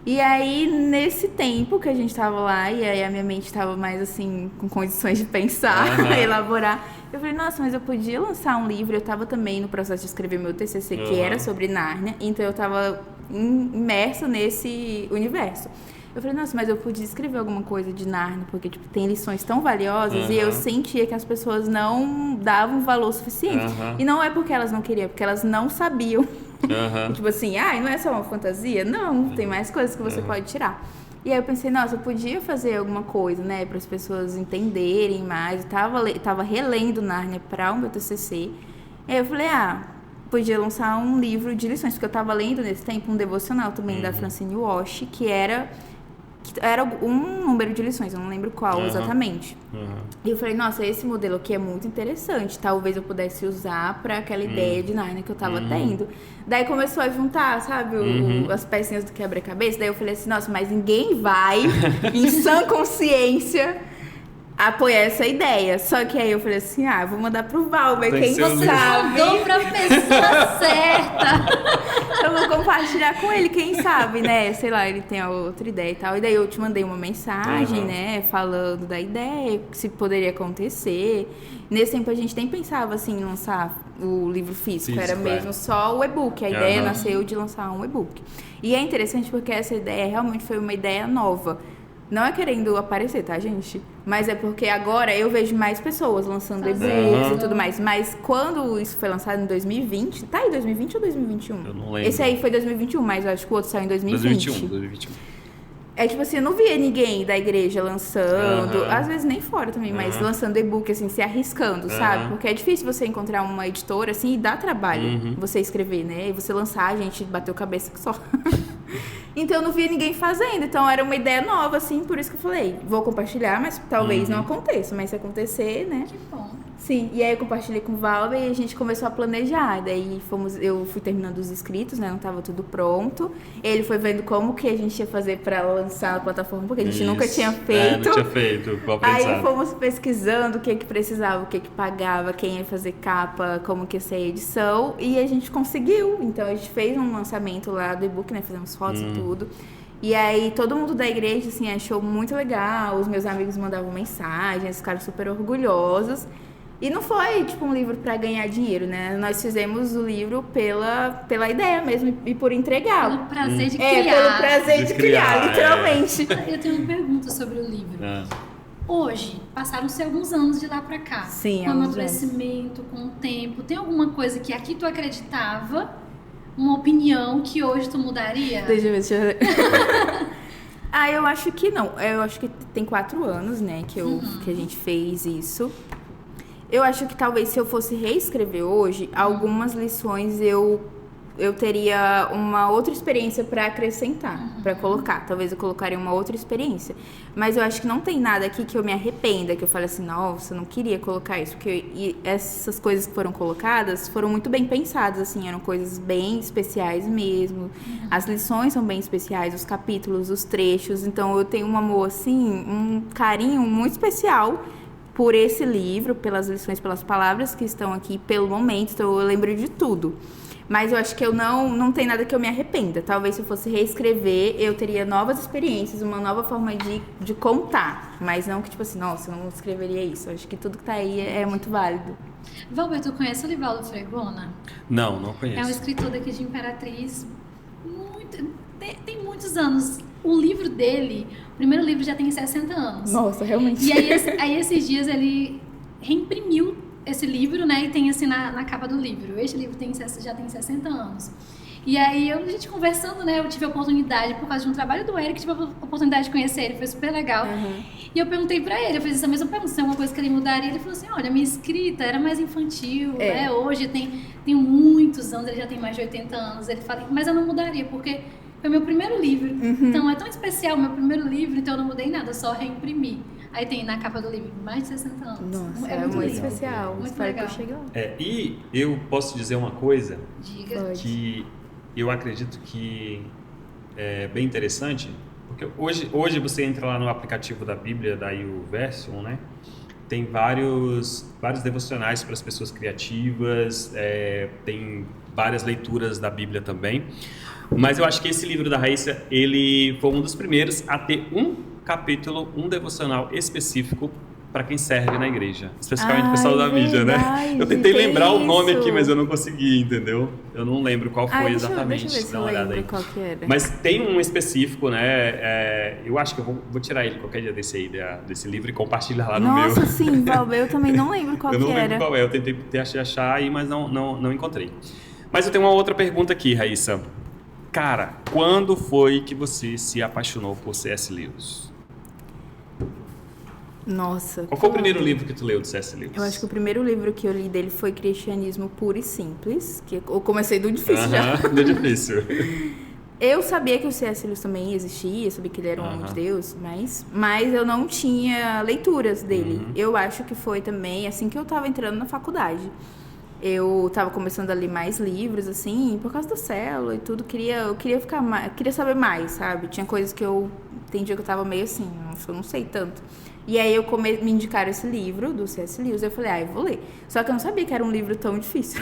[SPEAKER 3] E aí, nesse tempo que a gente tava lá, e aí a minha mente tava mais, assim, com condições de pensar, elaborar. Eu falei, nossa, mas eu podia lançar um livro. Eu tava também no processo de escrever meu TCC, que era sobre Nárnia. Então, eu tava imersa nesse universo. Eu falei, nossa, mas eu podia escrever alguma coisa de Nárnia, porque, tipo, tem lições tão valiosas e eu sentia que as pessoas não davam valor suficiente. E não é porque elas não queriam, é porque elas não sabiam. E, tipo assim, não é só uma fantasia? Não, tem mais coisas que você pode tirar. E aí eu pensei, nossa, eu podia fazer alguma coisa, né, para as pessoas entenderem mais. Eu tava relendo Nárnia para o meu TCC. Aí eu falei, podia lançar um livro de lições, porque eu tava lendo nesse tempo um devocional também da Francine Walsh, que era um número de lições, eu não lembro qual exatamente. E eu falei, nossa, esse modelo aqui é muito interessante, talvez eu pudesse usar para aquela ideia de Nárnia que eu tava tendo. Daí começou a juntar, sabe, as pecinhas do quebra-cabeça. Daí eu falei assim, nossa, mas ninguém vai, em sã consciência, apoiar essa ideia. Só que aí eu falei assim, vou mandar pro Valber, quem
[SPEAKER 2] você
[SPEAKER 3] sabe.
[SPEAKER 2] Mandou pra pessoa certa.
[SPEAKER 3] Eu vou compartilhar com ele, quem sabe, né? Sei lá, ele tem outra ideia e tal. E daí eu te mandei uma mensagem, né? Falando da ideia, se poderia acontecer. Nesse tempo a gente nem pensava, assim, em lançar o livro físico. Era mesmo só o e-book. A ideia nasceu de lançar um e-book. E é interessante porque essa ideia realmente foi uma ideia nova. Não é querendo aparecer, tá, gente? Mas é porque agora eu vejo mais pessoas lançando e-books e tudo mais. Mas quando isso foi lançado em 2020... Tá aí 2020 ou 2021?
[SPEAKER 1] Eu não lembro.
[SPEAKER 3] Esse aí foi 2021, mas eu acho que o outro saiu em 2020.
[SPEAKER 1] 2021.
[SPEAKER 3] É tipo assim, eu não via ninguém da igreja lançando, às vezes nem fora também, mas lançando e-book, assim, se arriscando, sabe? Porque é difícil você encontrar uma editora, assim, e dá trabalho você escrever, né? E você lançar, a gente bateu cabeça que só... Então eu não via ninguém fazendo, então era uma ideia nova, assim, por isso que eu falei, vou compartilhar, mas talvez não aconteça, mas se acontecer, né?
[SPEAKER 2] Que bom.
[SPEAKER 3] Sim, e aí eu compartilhei com o Valber e a gente começou a planejar, daí eu fui terminando os escritos, né, não tava tudo pronto, ele foi vendo como que a gente ia fazer pra lançar a plataforma, porque a gente nunca tinha feito.
[SPEAKER 1] Não tinha feito,
[SPEAKER 3] aí fomos pesquisando o que precisava, o que pagava, quem ia fazer capa, como que ia ser a edição, e a gente conseguiu, então a gente fez um lançamento lá do e-book, né, fizemos fotos e tudo. E aí todo mundo da igreja, assim, achou muito legal, os meus amigos mandavam mensagens, ficaram super orgulhosos. E não foi, tipo, um livro para ganhar dinheiro, né? Nós fizemos o livro pela ideia mesmo e por entregá-lo.
[SPEAKER 2] Pelo prazer de criar.
[SPEAKER 3] Pelo prazer de criar, literalmente.
[SPEAKER 2] Eu tenho uma pergunta sobre o livro. Hoje, passaram-se alguns anos de lá para cá.
[SPEAKER 3] Sim,
[SPEAKER 2] com o amadurecimento, com o tempo. Tem alguma coisa que aqui tu acreditava, uma opinião que hoje tu mudaria?
[SPEAKER 3] Deixa eu ver. Eu acho que não. Eu acho que tem 4 anos, né, que a gente fez isso. Eu acho que talvez se eu fosse reescrever hoje, algumas lições eu eu teria uma outra experiência para acrescentar, para colocar. Talvez eu colocaria uma outra experiência. Mas eu acho que não tem nada aqui que eu me arrependa, que eu fale assim, nossa, eu não queria colocar isso. Porque essas coisas que foram colocadas foram muito bem pensadas, assim, eram coisas bem especiais mesmo. As lições são bem especiais, os capítulos, os trechos. Então eu tenho um amor, assim, um carinho muito especial por esse livro, pelas lições, pelas palavras que estão aqui, pelo momento. Então eu lembro de tudo. Mas eu acho que eu não tem nada que eu me arrependa. Talvez se eu fosse reescrever, eu teria novas experiências, uma nova forma de contar. Mas não que, tipo assim, nossa, eu não escreveria isso. Eu acho que tudo que tá aí é muito válido.
[SPEAKER 2] Valber, tu conhece o Livaldo Fregona?
[SPEAKER 1] Não conheço.
[SPEAKER 2] É um escritor daqui de Imperatriz. Tem muitos anos. O livro dele, o primeiro livro já tem 60 anos.
[SPEAKER 3] Nossa, realmente.
[SPEAKER 2] E aí esses dias ele reimprimiu esse livro, né? E tem assim na capa do livro. Este livro já tem 60 anos. E aí, a gente conversando, né? Eu tive a oportunidade, por causa de um trabalho do Eric, tive a oportunidade de conhecer ele, foi super legal. E eu perguntei pra ele, eu fiz essa mesma pergunta, se tem alguma coisa que ele mudaria. Ele falou assim, olha, minha escrita era mais infantil, né? Hoje tem muitos anos, ele já tem mais de 80 anos. Ele fala, mas eu não mudaria, porque foi meu primeiro livro. Então, é tão especial o meu primeiro livro, então eu não mudei nada, só reimprimi. Aí tem na capa do livro mais de 60 anos.
[SPEAKER 3] Nossa, é muito especial.
[SPEAKER 2] Muito
[SPEAKER 3] Espero
[SPEAKER 2] legal.
[SPEAKER 3] que eu chegue lá.
[SPEAKER 1] E eu posso dizer uma coisa.
[SPEAKER 2] Diga.
[SPEAKER 1] Que eu acredito que é bem interessante, porque hoje você entra lá no aplicativo da Bíblia, da YouVersion, né? Tem vários devocionais para as pessoas criativas, tem várias leituras da Bíblia também. Mas eu acho que esse livro da Raíssa, ele foi um dos primeiros a ter um capítulo, um devocional específico para quem serve na igreja, especificamente o pessoal da mídia, né? Eu tentei lembrar o nome aqui, mas eu não consegui, entendeu? Eu não lembro qual foi exatamente.
[SPEAKER 3] Deixa eu ver se eu lembro qual que era.
[SPEAKER 1] Mas tem um específico, né? Eu acho que eu vou tirar ele qualquer dia desse livro e compartilhar lá no meu.
[SPEAKER 3] Nossa, sim, Valber, eu também não lembro qual que era.
[SPEAKER 1] Eu não lembro qual é, eu tentei achar aí, mas não encontrei. Mas eu tenho uma outra pergunta aqui, Raíssa. Cara, quando foi que você se apaixonou por C.S. Lewis?
[SPEAKER 3] Nossa.
[SPEAKER 1] Qual foi o primeiro livro que tu leu de C.S. Lewis?
[SPEAKER 3] Eu acho que o primeiro livro que eu li dele foi Cristianismo Puro e Simples, que eu comecei do difícil já.
[SPEAKER 1] Do difícil.
[SPEAKER 3] Eu sabia que o C.S. Lewis também existia, sabia que ele era um homem de Deus, mas eu não tinha leituras dele. Eu acho que foi também assim que eu tava entrando na faculdade. Eu tava começando a ler mais livros, assim, por causa da célula e tudo. Eu queria saber mais, sabe? Tinha coisas que tem dia que eu tava meio assim, eu não sei tanto. E aí me indicaram esse livro do C.S. Lewis, eu falei, eu vou ler. Só que eu não sabia que era um livro tão difícil.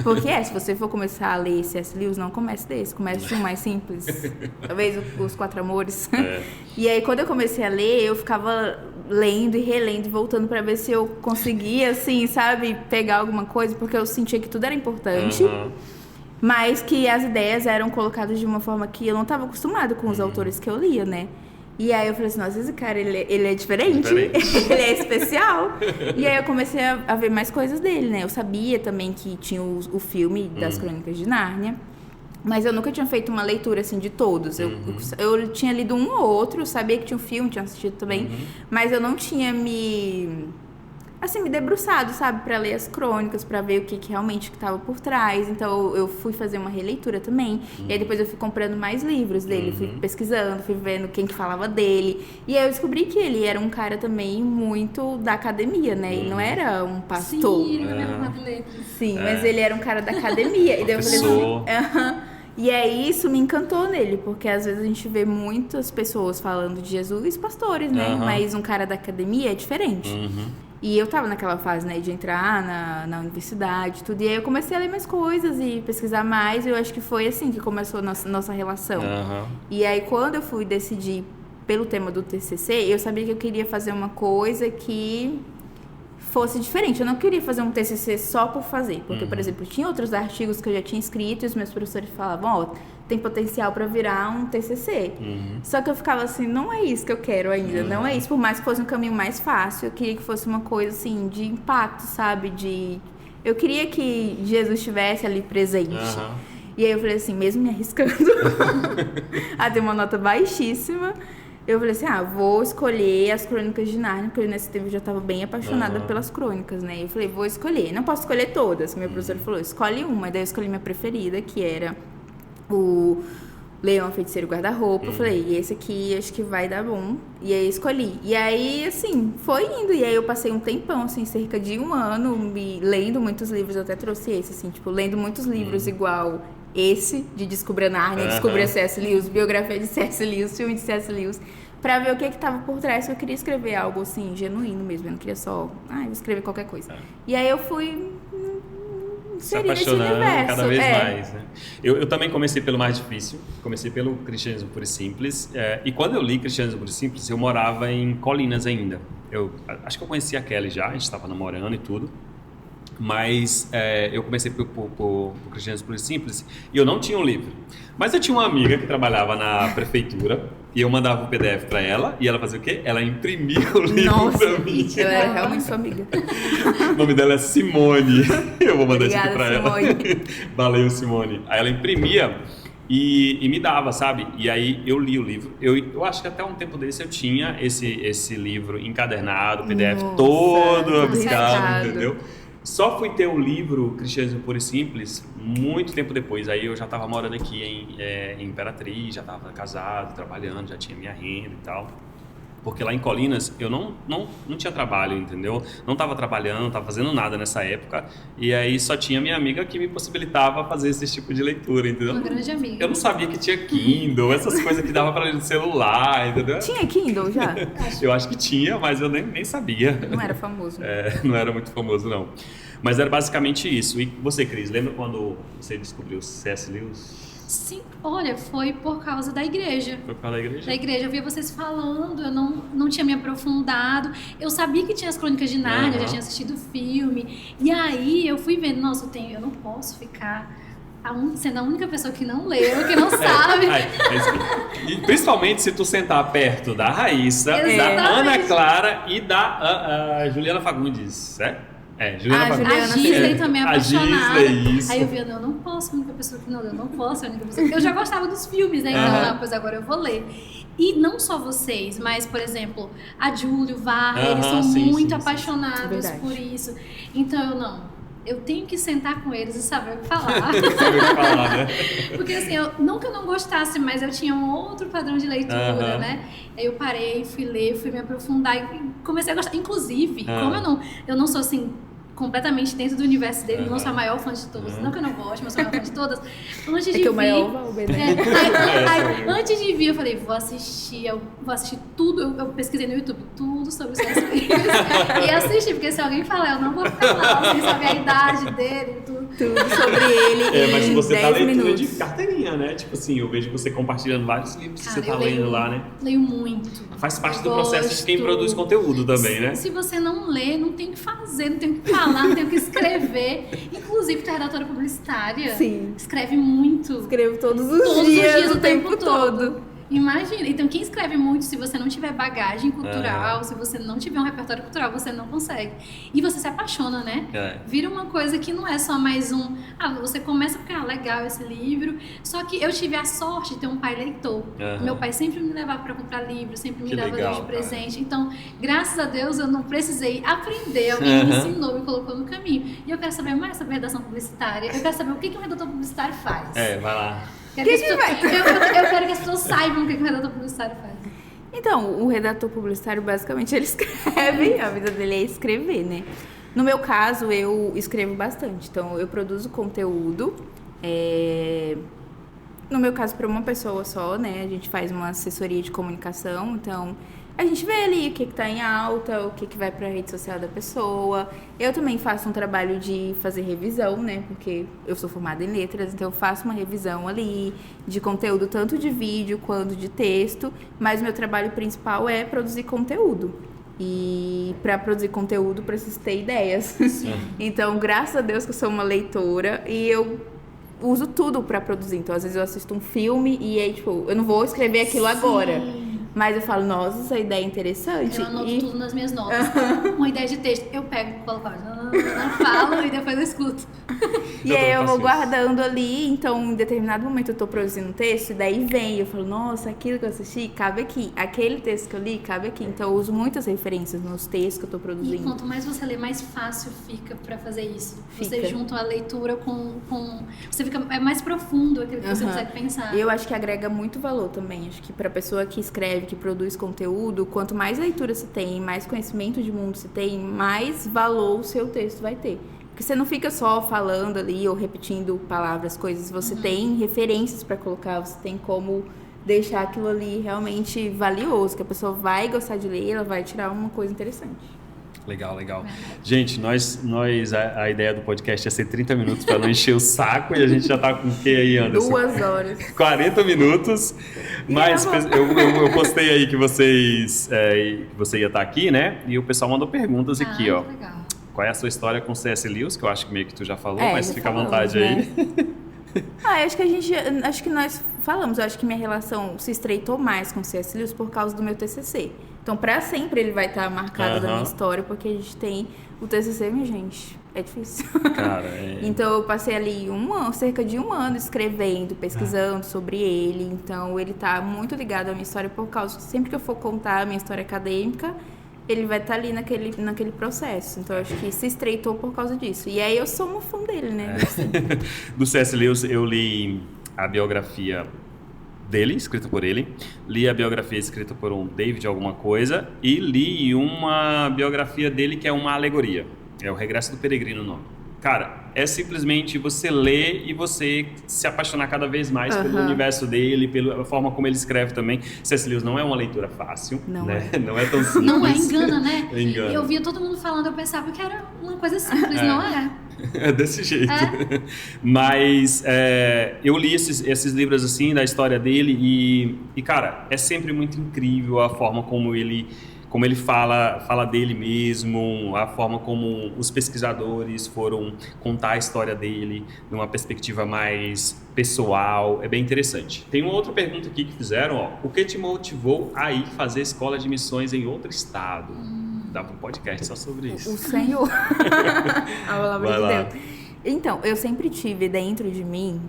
[SPEAKER 3] Porque se você for começar a ler C.S. Lewis, não comece desse, comece de um mais simples. Talvez Os Quatro Amores. E aí, quando eu comecei a ler, eu ficava lendo e relendo e voltando pra ver se eu conseguia, assim, sabe, pegar alguma coisa, porque eu sentia que tudo era importante. Mas que as ideias eram colocadas de uma forma que eu não estava acostumada com os autores que eu lia, né? E aí eu falei assim, nossa, esse cara, ele é diferente, ele é especial. E aí eu comecei a ver mais coisas dele, né? Eu sabia também que tinha o filme das Crônicas de Nárnia, mas eu nunca tinha feito uma leitura, assim, de todos. Eu tinha lido um ou outro, sabia que tinha um filme, tinha assistido também, mas eu não tinha me debruçado, sabe, pra ler as crônicas, pra ver o que realmente estava por trás. Então, eu fui fazer uma releitura também. E aí, depois eu fui comprando mais livros dele, fui pesquisando, fui vendo quem que falava dele. E aí, eu descobri que ele era um cara também muito da academia, né? Ele não era um pastor.
[SPEAKER 2] Sim, ele não era uma letras.
[SPEAKER 3] Sim, mas ele era um cara da academia. E daí eu falei assim, E aí, isso me encantou nele, porque às vezes a gente vê muitas pessoas falando de Jesus, pastores, né? Mas um cara da academia é diferente. E eu tava naquela fase, né, de entrar na universidade e tudo. E aí eu comecei a ler mais coisas e pesquisar mais. E eu acho que foi assim que começou a nossa relação. E aí, quando eu fui decidir pelo tema do TCC, eu sabia que eu queria fazer uma coisa que fosse diferente. Eu não queria fazer um TCC só por fazer. Porque, por exemplo, tinha outros artigos que eu já tinha escrito e os meus professores falavam, tem potencial para virar um TCC. Só que eu ficava assim, não é isso que eu quero ainda, não é isso. Por mais que fosse um caminho mais fácil, eu queria que fosse uma coisa, assim, de impacto, sabe? Eu queria que Jesus estivesse ali presente. E aí eu falei assim, mesmo me arriscando a ter uma nota baixíssima, eu falei assim, vou escolher as Crônicas de Nárnia, porque nesse tempo eu já tava bem apaixonada pelas crônicas, né? Eu falei, vou escolher. Não posso escolher todas. Meu professor falou, escolhe uma. Daí eu escolhi minha preferida, que era o Leão, Feiticeiro e Guarda-Roupa. Eu falei, e esse aqui acho que vai dar bom. E aí escolhi. E aí, assim, foi indo. E aí eu passei um tempão, assim, cerca de 1 ano, lendo muitos livros. Eu até trouxe esse, assim, tipo, lendo muitos livros igual esse, de Descubra Nárnia, Descubra C.S. Lewis, biografia de C.S. Lewis, filme de C.S. Lewis, pra ver o que tava por trás, que eu queria escrever algo, assim, genuíno mesmo. Eu não queria só, vou escrever qualquer coisa. E aí eu fui
[SPEAKER 1] se apaixonando cada vez mais, né? Eu também comecei pelo mais difícil, comecei pelo Cristianismo Puro e Simples, e quando eu li Cristianismo Puro e Simples, eu morava em Colinas ainda. Acho que eu conhecia a Kelly já, a gente estava namorando e tudo, mas eu comecei por Cristianismo Puro e Simples e eu não tinha um livro. Mas eu tinha uma amiga que trabalhava na prefeitura e eu mandava o PDF para ela e ela fazia o quê? Ela imprimia o livro para mim.
[SPEAKER 3] Eu era realmente sua amiga.
[SPEAKER 1] O nome dela é Simone. Eu vou mandar
[SPEAKER 3] Obrigada,
[SPEAKER 1] isso aqui para ela. Valeu, Simone. Aí ela imprimia e me dava, sabe? E aí eu li o livro. Eu acho que até um tempo desse eu tinha esse livro encadernado, o PDF todo rabiscado, entendeu? Só fui ter o livro Cristianismo Puro e Simples muito tempo depois. Aí eu já estava morando aqui em Imperatriz, já estava casado, trabalhando, já tinha minha renda e tal. Porque lá em Colinas eu não tinha trabalho, entendeu? Não estava trabalhando, não estava fazendo nada nessa época. E aí só tinha minha amiga que me possibilitava fazer esse tipo de leitura, entendeu?
[SPEAKER 2] Uma grande amiga.
[SPEAKER 1] Eu não sabia que tinha Kindle, essas coisas que dava para ler no celular, entendeu?
[SPEAKER 3] Tinha Kindle já?
[SPEAKER 1] Eu acho que tinha, mas eu nem sabia.
[SPEAKER 3] Não era famoso.
[SPEAKER 1] Não era muito famoso, não. Mas era basicamente isso. E você, Cris, lembra quando você descobriu o C.S. Lewis?
[SPEAKER 2] Sim, olha, foi por causa da igreja.
[SPEAKER 1] Foi por causa da igreja?
[SPEAKER 2] Da igreja, eu via vocês falando, eu não tinha me aprofundado. Eu sabia que tinha as Crônicas de Nárnia, eu já tinha assistido o filme. E aí eu fui vendo, nossa, eu não posso ficar sendo a única pessoa que não leu, que não sabe.
[SPEAKER 1] E principalmente se tu sentar perto da Raíssa, da Ana Clara e da Juliana Fagundes, certo? Juliana Fagundes.
[SPEAKER 2] A Gisley também é apaixonada.
[SPEAKER 1] Isso.
[SPEAKER 2] Aí eu via, eu não posso ser a única pessoa que não leu, eu não posso ser a única pessoa que... Eu já gostava dos filmes, né? Então, pois agora eu vou ler. E não só vocês, mas, por exemplo, a Júlio, o Varra, eles são muito apaixonados por isso. Então eu tenho que sentar com eles e saber o que falar.
[SPEAKER 1] Né?
[SPEAKER 2] Porque assim, não que eu não gostasse, mas eu tinha um outro padrão de leitura, né? Aí eu parei, fui ler, fui me aprofundar e comecei a gostar. Inclusive, como eu não sou assim completamente dentro do universo dele, não sou a maior fã de todas. Não que eu não goste, mas sou a maior fã de todas. Antes de vir,
[SPEAKER 3] o maior Valber, né?
[SPEAKER 2] Antes de vir, eu falei, vou assistir tudo. Eu pesquisei no YouTube tudo sobre o C.S. Lewis e assisti, porque se alguém falar, eu não vou ficar lá, sem saber a idade dele, tudo
[SPEAKER 3] sobre ele.
[SPEAKER 1] Mas você tá lendo
[SPEAKER 3] minutos.
[SPEAKER 1] de carteirinha, né? Tipo assim, eu vejo você compartilhando vários livros que você tá lendo lá, né?
[SPEAKER 2] Leio muito.
[SPEAKER 1] Faz parte do processo de quem produz conteúdo também, né?
[SPEAKER 2] Se você não lê, não tem o que fazer, não tem o que falar, não tem o que escrever. Inclusive, tu é redatora publicitária.
[SPEAKER 3] Sim.
[SPEAKER 2] Escreve muito.
[SPEAKER 3] Escrevo todos os dias, o tempo todo.
[SPEAKER 2] Imagina, então quem escreve muito, se você não tiver bagagem cultural, se você não tiver um repertório cultural, você não consegue. E você se apaixona, né? Vira uma coisa que não é só mais você começa porque legal esse livro, só que eu tive a sorte de ter um pai leitor. Meu pai sempre me levava para comprar livro, sempre me dava livro de presente. Então, graças a Deus, eu não precisei aprender, alguém me ensinou, me colocou no caminho. E eu quero saber mais sobre redação publicitária, eu quero saber o que um redator publicitário faz.
[SPEAKER 1] Vai lá.
[SPEAKER 2] Eu quero que as pessoas saibam o que o redator publicitário faz.
[SPEAKER 3] Então, o redator publicitário, basicamente, ele escreve. A vida dele é escrever, né? No meu caso, eu escrevo bastante. Então, eu produzo conteúdo. No meu caso, para uma pessoa só, né? A gente faz uma assessoria de comunicação. Então, a gente vê ali o que está em alta, o que vai para a rede social da pessoa. Eu também faço um trabalho de fazer revisão, né? Porque eu sou formada em letras, então eu faço uma revisão ali de conteúdo, tanto de vídeo quanto de texto. Mas meu trabalho principal é produzir conteúdo. E para produzir conteúdo, preciso ter ideias. Então, graças a Deus que eu sou uma leitora e eu uso tudo para produzir. Então, às vezes eu assisto um filme e aí, tipo, eu não vou escrever aquilo agora. Mas eu falo, nossa, essa ideia é interessante.
[SPEAKER 2] Eu anoto tudo nas minhas notas. Uma ideia de texto, eu pego, coloco, falo e depois eu escuto.
[SPEAKER 3] E aí eu vou guardando ali, então em determinado momento eu tô produzindo um texto, e daí vem, eu falo, nossa, aquilo que eu assisti cabe aqui, aquele texto que eu li cabe aqui. Então eu uso muitas referências nos textos que eu tô produzindo.
[SPEAKER 2] E quanto mais você lê, mais fácil fica pra fazer isso.
[SPEAKER 3] Fica.
[SPEAKER 2] Você junta a leitura com você fica, é mais profundo aquilo que você consegue pensar.
[SPEAKER 3] Eu acho que agrega muito valor também. Acho que pra pessoa que escreve, que produz conteúdo, quanto mais leitura se tem, mais conhecimento de mundo se tem, mais valor o seu texto vai ter. Porque você não fica só falando ali ou repetindo palavras, coisas. Você tem referências para colocar, você tem como deixar aquilo ali realmente valioso, que a pessoa vai gostar de ler, ela vai tirar uma coisa interessante.
[SPEAKER 1] Legal. Gente, a ideia do podcast é ser 30 minutos para não encher o saco e a gente já tá com o que aí, Anderson?
[SPEAKER 3] 2 horas.
[SPEAKER 1] 40 minutos. Mas eu postei aí que você ia estar aqui, né? E o pessoal mandou perguntas aqui, ó.
[SPEAKER 2] Legal.
[SPEAKER 1] Qual é a sua história com C.S. Lewis? Que eu acho que meio que tu já falou, mas
[SPEAKER 3] já
[SPEAKER 1] fica à
[SPEAKER 3] falamos,
[SPEAKER 1] vontade
[SPEAKER 3] né?
[SPEAKER 1] aí.
[SPEAKER 3] Acho que nós falamos, eu acho que minha relação se estreitou mais com o C.S. Lewis por causa do meu TCC. Então, pra sempre ele vai estar marcado da minha história, porque a gente tem o TCC, minha gente, é difícil.
[SPEAKER 1] Cara,
[SPEAKER 3] Então, eu passei ali cerca de 1 ano escrevendo, pesquisando sobre ele. Então, ele tá muito ligado à minha história por causa que sempre que eu for contar a minha história acadêmica, ele vai estar ali naquele processo. Então, eu acho que se estreitou por causa disso. E aí, eu sou uma fã dele, né?
[SPEAKER 1] Do C.S. Lewis, eu li a biografia dele, escrita por ele. Li a biografia escrita por um David alguma coisa. E li uma biografia dele que é uma alegoria. É o Regresso do Peregrino, o nome. Cara, é simplesmente você ler e você se apaixonar cada vez mais pelo universo dele, pela forma como ele escreve também. C.S. Lewis não é uma leitura fácil, né? Não é tão simples.
[SPEAKER 2] Não é, engana, né?
[SPEAKER 1] Engana.
[SPEAKER 2] Eu via todo mundo falando, eu pensava que era uma coisa simples, não é?
[SPEAKER 1] É desse jeito. Mas eu li esses livros assim, da história dele e, cara, é sempre muito incrível a forma como ele fala dele mesmo, a forma como os pesquisadores foram contar a história dele numa perspectiva mais pessoal, é bem interessante. Tem uma outra pergunta aqui que fizeram, ó, o que te motivou a ir fazer escola de missões em outro estado? Dá para um podcast só sobre isso.
[SPEAKER 3] O Senhor. A palavra de Deus. Então, eu sempre tive dentro de mim,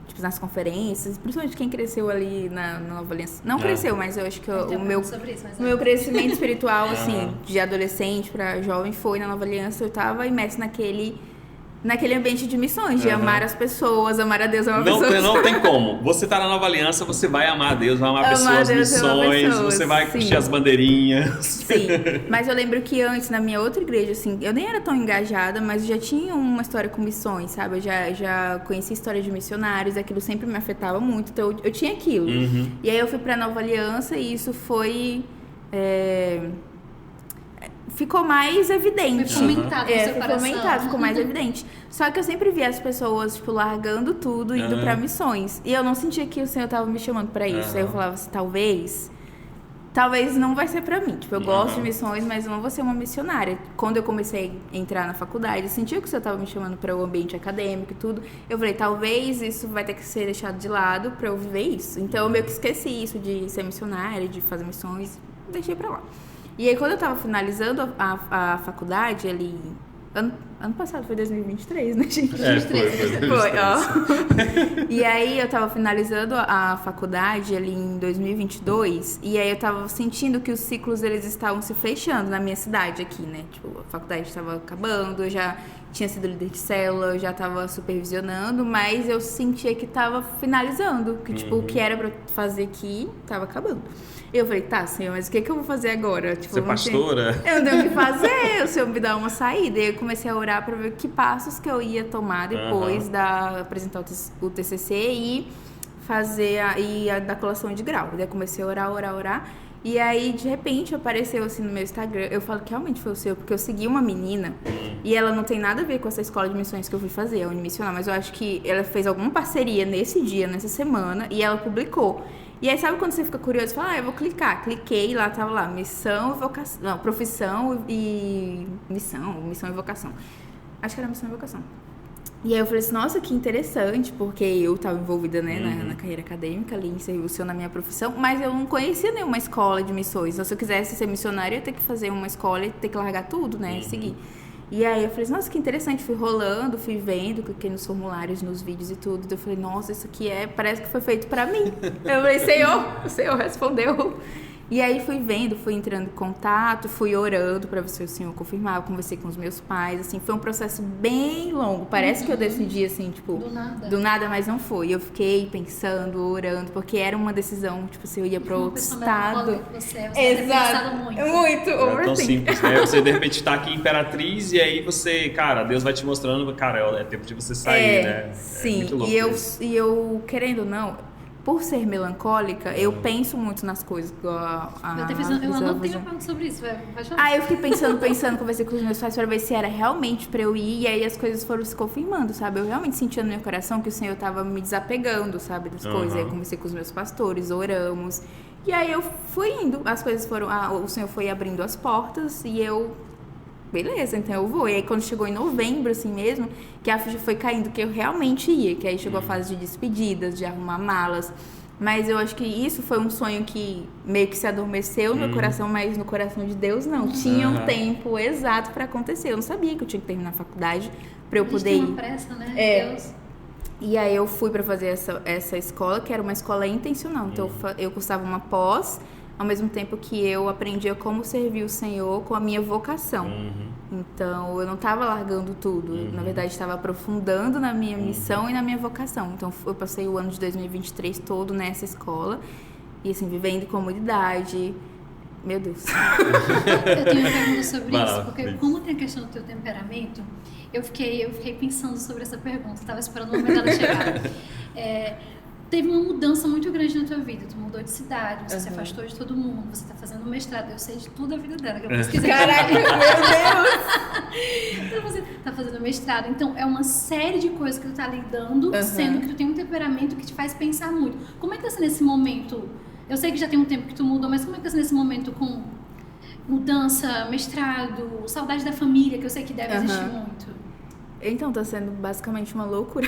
[SPEAKER 3] tipo, nas conferências, principalmente quem cresceu ali na Nova Aliança. Não cresceu, mas eu acho que o meu crescimento espiritual, assim, de adolescente para jovem, foi na Nova Aliança. Eu estava imersa naquele ambiente de missões, de amar as pessoas, amar a Deus, amar pessoas.
[SPEAKER 1] Não tem como. Você tá na Nova Aliança, você vai amar a Deus, vai amar pessoas, missões, você vai curtir as bandeirinhas.
[SPEAKER 3] Sim, mas eu lembro que antes, na minha outra igreja, assim, eu nem era tão engajada, mas já tinha uma história com missões, sabe? Eu já conhecia história de missionários, aquilo sempre me afetava muito, então eu tinha aquilo. E aí eu fui pra Nova Aliança e isso foi... ficou mais evidente.
[SPEAKER 2] Foi fomentado no seu coração.
[SPEAKER 3] Ficou mais evidente. Só que eu sempre via as pessoas, tipo, largando tudo, indo pra missões. E eu não sentia que o Senhor tava me chamando pra isso. Aí eu falava assim, talvez não vai ser pra mim. Tipo, eu gosto de missões, mas eu não vou ser uma missionária. Quando eu comecei a entrar na faculdade, eu sentia que o Senhor tava me chamando para o ambiente acadêmico e tudo. Eu falei, talvez isso vai ter que ser deixado de lado pra eu viver isso. Então, eu meio que esqueci isso de ser missionária, de fazer missões, deixei pra lá. E aí, quando eu tava finalizando a faculdade, ali... Ano passado, foi 2023, né, gente? Foi, ó. E aí, eu tava finalizando a faculdade ali em 2022, e aí eu tava sentindo que os ciclos, eles estavam se fechando na minha cidade aqui, né? Tipo, a faculdade estava acabando, eu já tinha sido líder de célula, eu já tava supervisionando, mas eu sentia que tava finalizando, que, tipo, o que era pra fazer aqui tava acabando. Eu falei, tá, Senhor, mas o que eu vou fazer agora? Tipo,
[SPEAKER 1] você é pastora?
[SPEAKER 3] Eu não tenho o que fazer, o Senhor me dá uma saída. E eu comecei a orar pra ver que passos que eu ia tomar depois da apresentar o TCC e fazer da colação de grau. Daí eu comecei a orar. E aí, de repente, apareceu assim no meu Instagram. Eu falo que realmente foi o Senhor, porque eu segui uma menina e ela não tem nada a ver com essa escola de missões que eu fui fazer, a Unimissionar, mas eu acho que ela fez alguma parceria nesse dia, nessa semana, e ela publicou. E aí, sabe quando você fica curioso? Fala, eu vou clicar. Cliquei, lá tava lá, missão e vocação. Não, profissão e missão e vocação. Acho que era missão e vocação. E aí eu falei assim, nossa, que interessante, porque eu estava envolvida, né, na carreira acadêmica ali, em serviço na minha profissão, mas eu não conhecia nenhuma escola de missões. Então, se eu quisesse ser missionária, eu ia ter que fazer uma escola e ter que largar tudo, né, e seguir. E aí eu falei assim, nossa, que interessante, fui rolando, fui vendo, cliquei nos formulários, nos vídeos e tudo. Eu falei, nossa, isso aqui parece que foi feito pra mim. Eu falei, o Senhor respondeu. E aí fui vendo, fui entrando em contato, fui orando para ver se o Senhor confirmava, conversei com os meus pais, assim, foi um processo bem longo. Parece que eu decidi, assim, tipo, do nada, mas não foi. Eu fiquei pensando, orando, porque era uma decisão, tipo, se eu ia para outro estado.
[SPEAKER 2] Você
[SPEAKER 3] exato, muito.
[SPEAKER 1] É tão simples, né? Você de repente tá aqui imperatriz e aí você, cara, Deus vai te mostrando, cara, é tempo de você sair, né?
[SPEAKER 3] Sim,
[SPEAKER 1] muito louco
[SPEAKER 3] e eu, querendo ou não, por ser melancólica, eu penso muito nas coisas.
[SPEAKER 2] Eu não tenho pergunta sobre isso, vai falar.
[SPEAKER 3] Eu fiquei pensando, conversei com os meus pais para ver se era realmente para eu ir, e aí as coisas foram se confirmando, sabe? Eu realmente sentia no meu coração que o Senhor tava me desapegando, sabe, das coisas. Aí eu conversei com os meus pastores, oramos, e aí eu fui indo, as coisas foram, o Senhor foi abrindo as portas, e eu... Beleza, então eu vou. E aí quando chegou em novembro, assim mesmo, que a ficha foi caindo, que eu realmente ia. Que aí chegou a fase de despedidas, de arrumar malas. Mas eu acho que isso foi um sonho que meio que se adormeceu no meu coração, mas no coração de Deus não. Tinha um tempo exato pra acontecer. Eu não sabia que eu tinha que terminar a faculdade pra eu poder ir.
[SPEAKER 2] Tem uma pressa, né? Deus.
[SPEAKER 3] E aí eu fui pra fazer essa escola, que era uma escola intencional. Então eu cursava uma pós, ao mesmo tempo que eu aprendia como servir o Senhor com a minha vocação. Então, eu não estava largando tudo. Na verdade, estava aprofundando na minha missão e na minha vocação. Então, eu passei o ano de 2023 todo nessa escola. E, assim, vivendo em comunidade. Meu Deus.
[SPEAKER 2] Eu tenho uma pergunta sobre isso. Porque como tem a questão do teu temperamento, eu fiquei pensando sobre essa pergunta. Estava esperando o momento dela chegar. Teve uma mudança muito grande na tua vida. Tu mudou de cidade, você se afastou de todo mundo, você tá fazendo mestrado. Eu sei de tudo da vida dela, que eu pesquisei.
[SPEAKER 3] Caraca, meu
[SPEAKER 2] Deus! Tá fazendo mestrado. Então, é uma série de coisas que tu tá lidando, sendo que tu tem um temperamento que te faz pensar muito. Como é que tá sendo esse momento? Eu sei que já tem um tempo que tu mudou, mas como é que tá sendo esse momento com mudança, mestrado, saudade da família, que eu sei que deve existir muito?
[SPEAKER 3] Então, tá sendo basicamente uma loucura.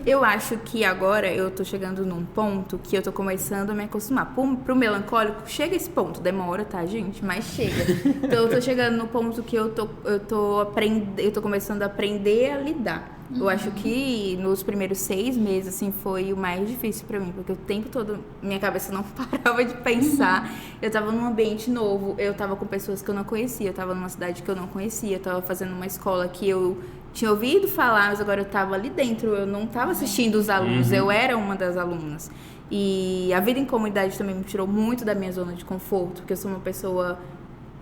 [SPEAKER 3] Eu acho que agora eu tô chegando num ponto que eu tô começando a me acostumar. Pro melancólico, chega esse ponto. Demora, tá, gente? Mas chega. Então, eu tô chegando no ponto que eu tô começando a aprender a lidar. Eu acho que nos primeiros 6 meses, assim, foi o mais difícil pra mim. Porque o tempo todo, minha cabeça não parava de pensar. Eu tava num ambiente novo, eu tava com pessoas que eu não conhecia, eu tava numa cidade que eu não conhecia, eu tava fazendo uma escola que eu tinha ouvido falar, mas agora eu tava ali dentro, eu não tava assistindo os alunos, eu era uma das alunas. E a vida em comunidade também me tirou muito da minha zona de conforto, porque eu sou uma pessoa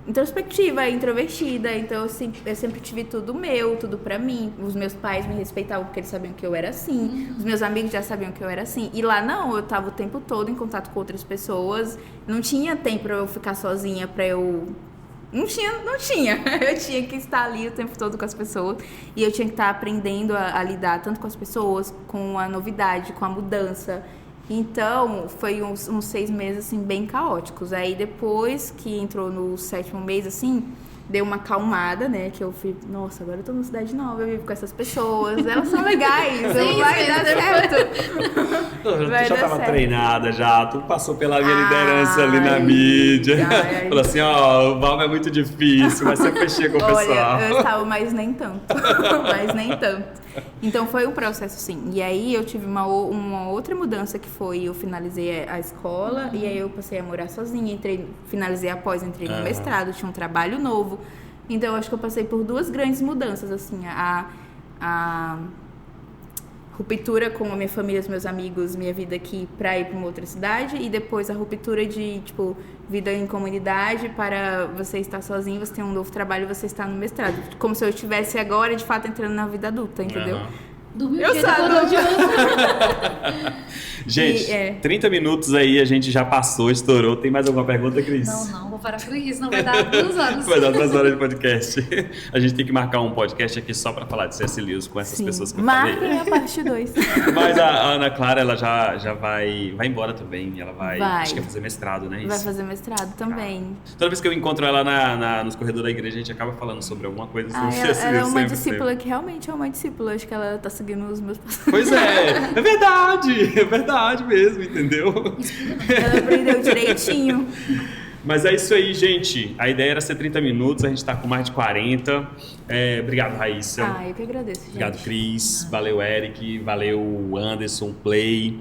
[SPEAKER 3] introspectiva, introvertida, então eu sempre tive tudo meu, tudo pra mim. Os meus pais me respeitavam porque eles sabiam que eu era assim, os meus amigos já sabiam que eu era assim, e lá não, eu tava o tempo todo em contato com outras pessoas, não tinha tempo pra eu ficar sozinha, pra eu... Não tinha. Eu tinha que estar ali o tempo todo com as pessoas, e eu tinha que estar aprendendo a lidar tanto com as pessoas, com a novidade, com a mudança. Então, foi uns 6 meses, assim, bem caóticos. Aí, depois que entrou no 7º mês, assim, deu uma acalmada, né? Que eu fui, nossa, agora eu tô numa cidade nova, eu vivo com essas pessoas, elas são legais, vai dar certo.
[SPEAKER 1] Tu já tava treinada, tu passou pela minha liderança ali na mídia. Falou assim, o Valma é muito difícil, mas você fechou com o pessoal.
[SPEAKER 3] Olha, eu estava, mas nem tanto. Então foi um processo, sim. E aí eu tive uma outra mudança, que foi, eu finalizei a escola, e aí eu passei a morar sozinha, finalizei a pós, entrei no mestrado, tinha um trabalho novo. Então eu acho que eu passei por 2 grandes mudanças, assim, a ruptura com a minha família, os meus amigos, minha vida aqui pra ir pra uma outra cidade, e depois a ruptura de, tipo, vida em comunidade para você estar sozinho, você ter um novo trabalho e você estar no mestrado. Como se eu estivesse agora, de fato, entrando na vida adulta, entendeu?
[SPEAKER 2] Dormiu um dia, acordou de outro.
[SPEAKER 1] Gente, 30 minutos aí a gente já passou, estourou. Tem mais alguma pergunta, Cris?
[SPEAKER 2] Não, vou parar por aqui, senão vai dar 2 horas.
[SPEAKER 1] Vai dar 2 horas de podcast. A gente tem que marcar um podcast aqui só pra falar de C.S. Lewis com essas pessoas que eu falei.
[SPEAKER 3] Marquem a parte 2.
[SPEAKER 1] Mas a Ana Clara, ela já vai embora também. Ela vai. Acho que vai fazer mestrado, né?
[SPEAKER 3] Vai fazer mestrado também.
[SPEAKER 1] Toda vez que eu encontro ela nos corredores da igreja, a gente acaba falando sobre alguma coisa.
[SPEAKER 3] Ela é uma discípula que realmente é uma discípula. Acho que ela tá seguindo os meus passos.
[SPEAKER 1] Pois é verdade mesmo, entendeu?
[SPEAKER 3] Ela aprendeu direitinho.
[SPEAKER 1] Mas é isso aí, gente. A ideia era ser 30 minutos, a gente tá com mais de 40. Obrigado, Raíssa.
[SPEAKER 3] Eu que agradeço, gente.
[SPEAKER 1] Obrigado, Cris. Valeu, Eric. Valeu, Anderson, Play.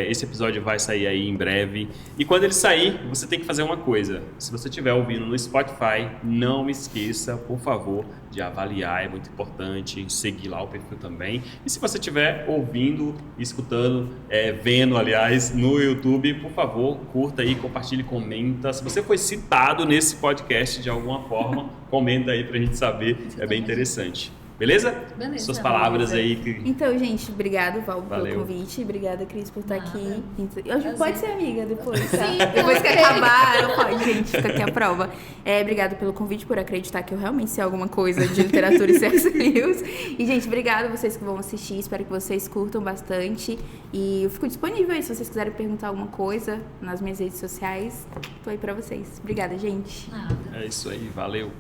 [SPEAKER 1] Esse episódio vai sair aí em breve. E quando ele sair, você tem que fazer uma coisa. Se você estiver ouvindo no Spotify, não esqueça, por favor, de avaliar. É muito importante. Seguir lá o perfil também. E se você estiver ouvindo, escutando, vendo, aliás, no YouTube, por favor, curta aí, compartilhe, comenta. Se você foi citado nesse podcast de alguma forma, comenta aí pra gente saber. É bem interessante. Beleza? Suas palavras aí.
[SPEAKER 3] Então, gente, obrigado, Val, pelo convite. Obrigada, Cris, por estar aqui. Pode ser amiga depois, tá?
[SPEAKER 2] Sim,
[SPEAKER 3] depois que acabar, pode, gente, fica aqui a prova. Obrigado pelo convite, por acreditar que eu realmente sei alguma coisa de literatura e C.S. Lewis. E, gente, obrigado a vocês que vão assistir. Espero que vocês curtam bastante. E eu fico disponível aí, se vocês quiserem perguntar alguma coisa nas minhas redes sociais. Tô aí pra vocês. Obrigada, gente.
[SPEAKER 1] É isso aí, valeu.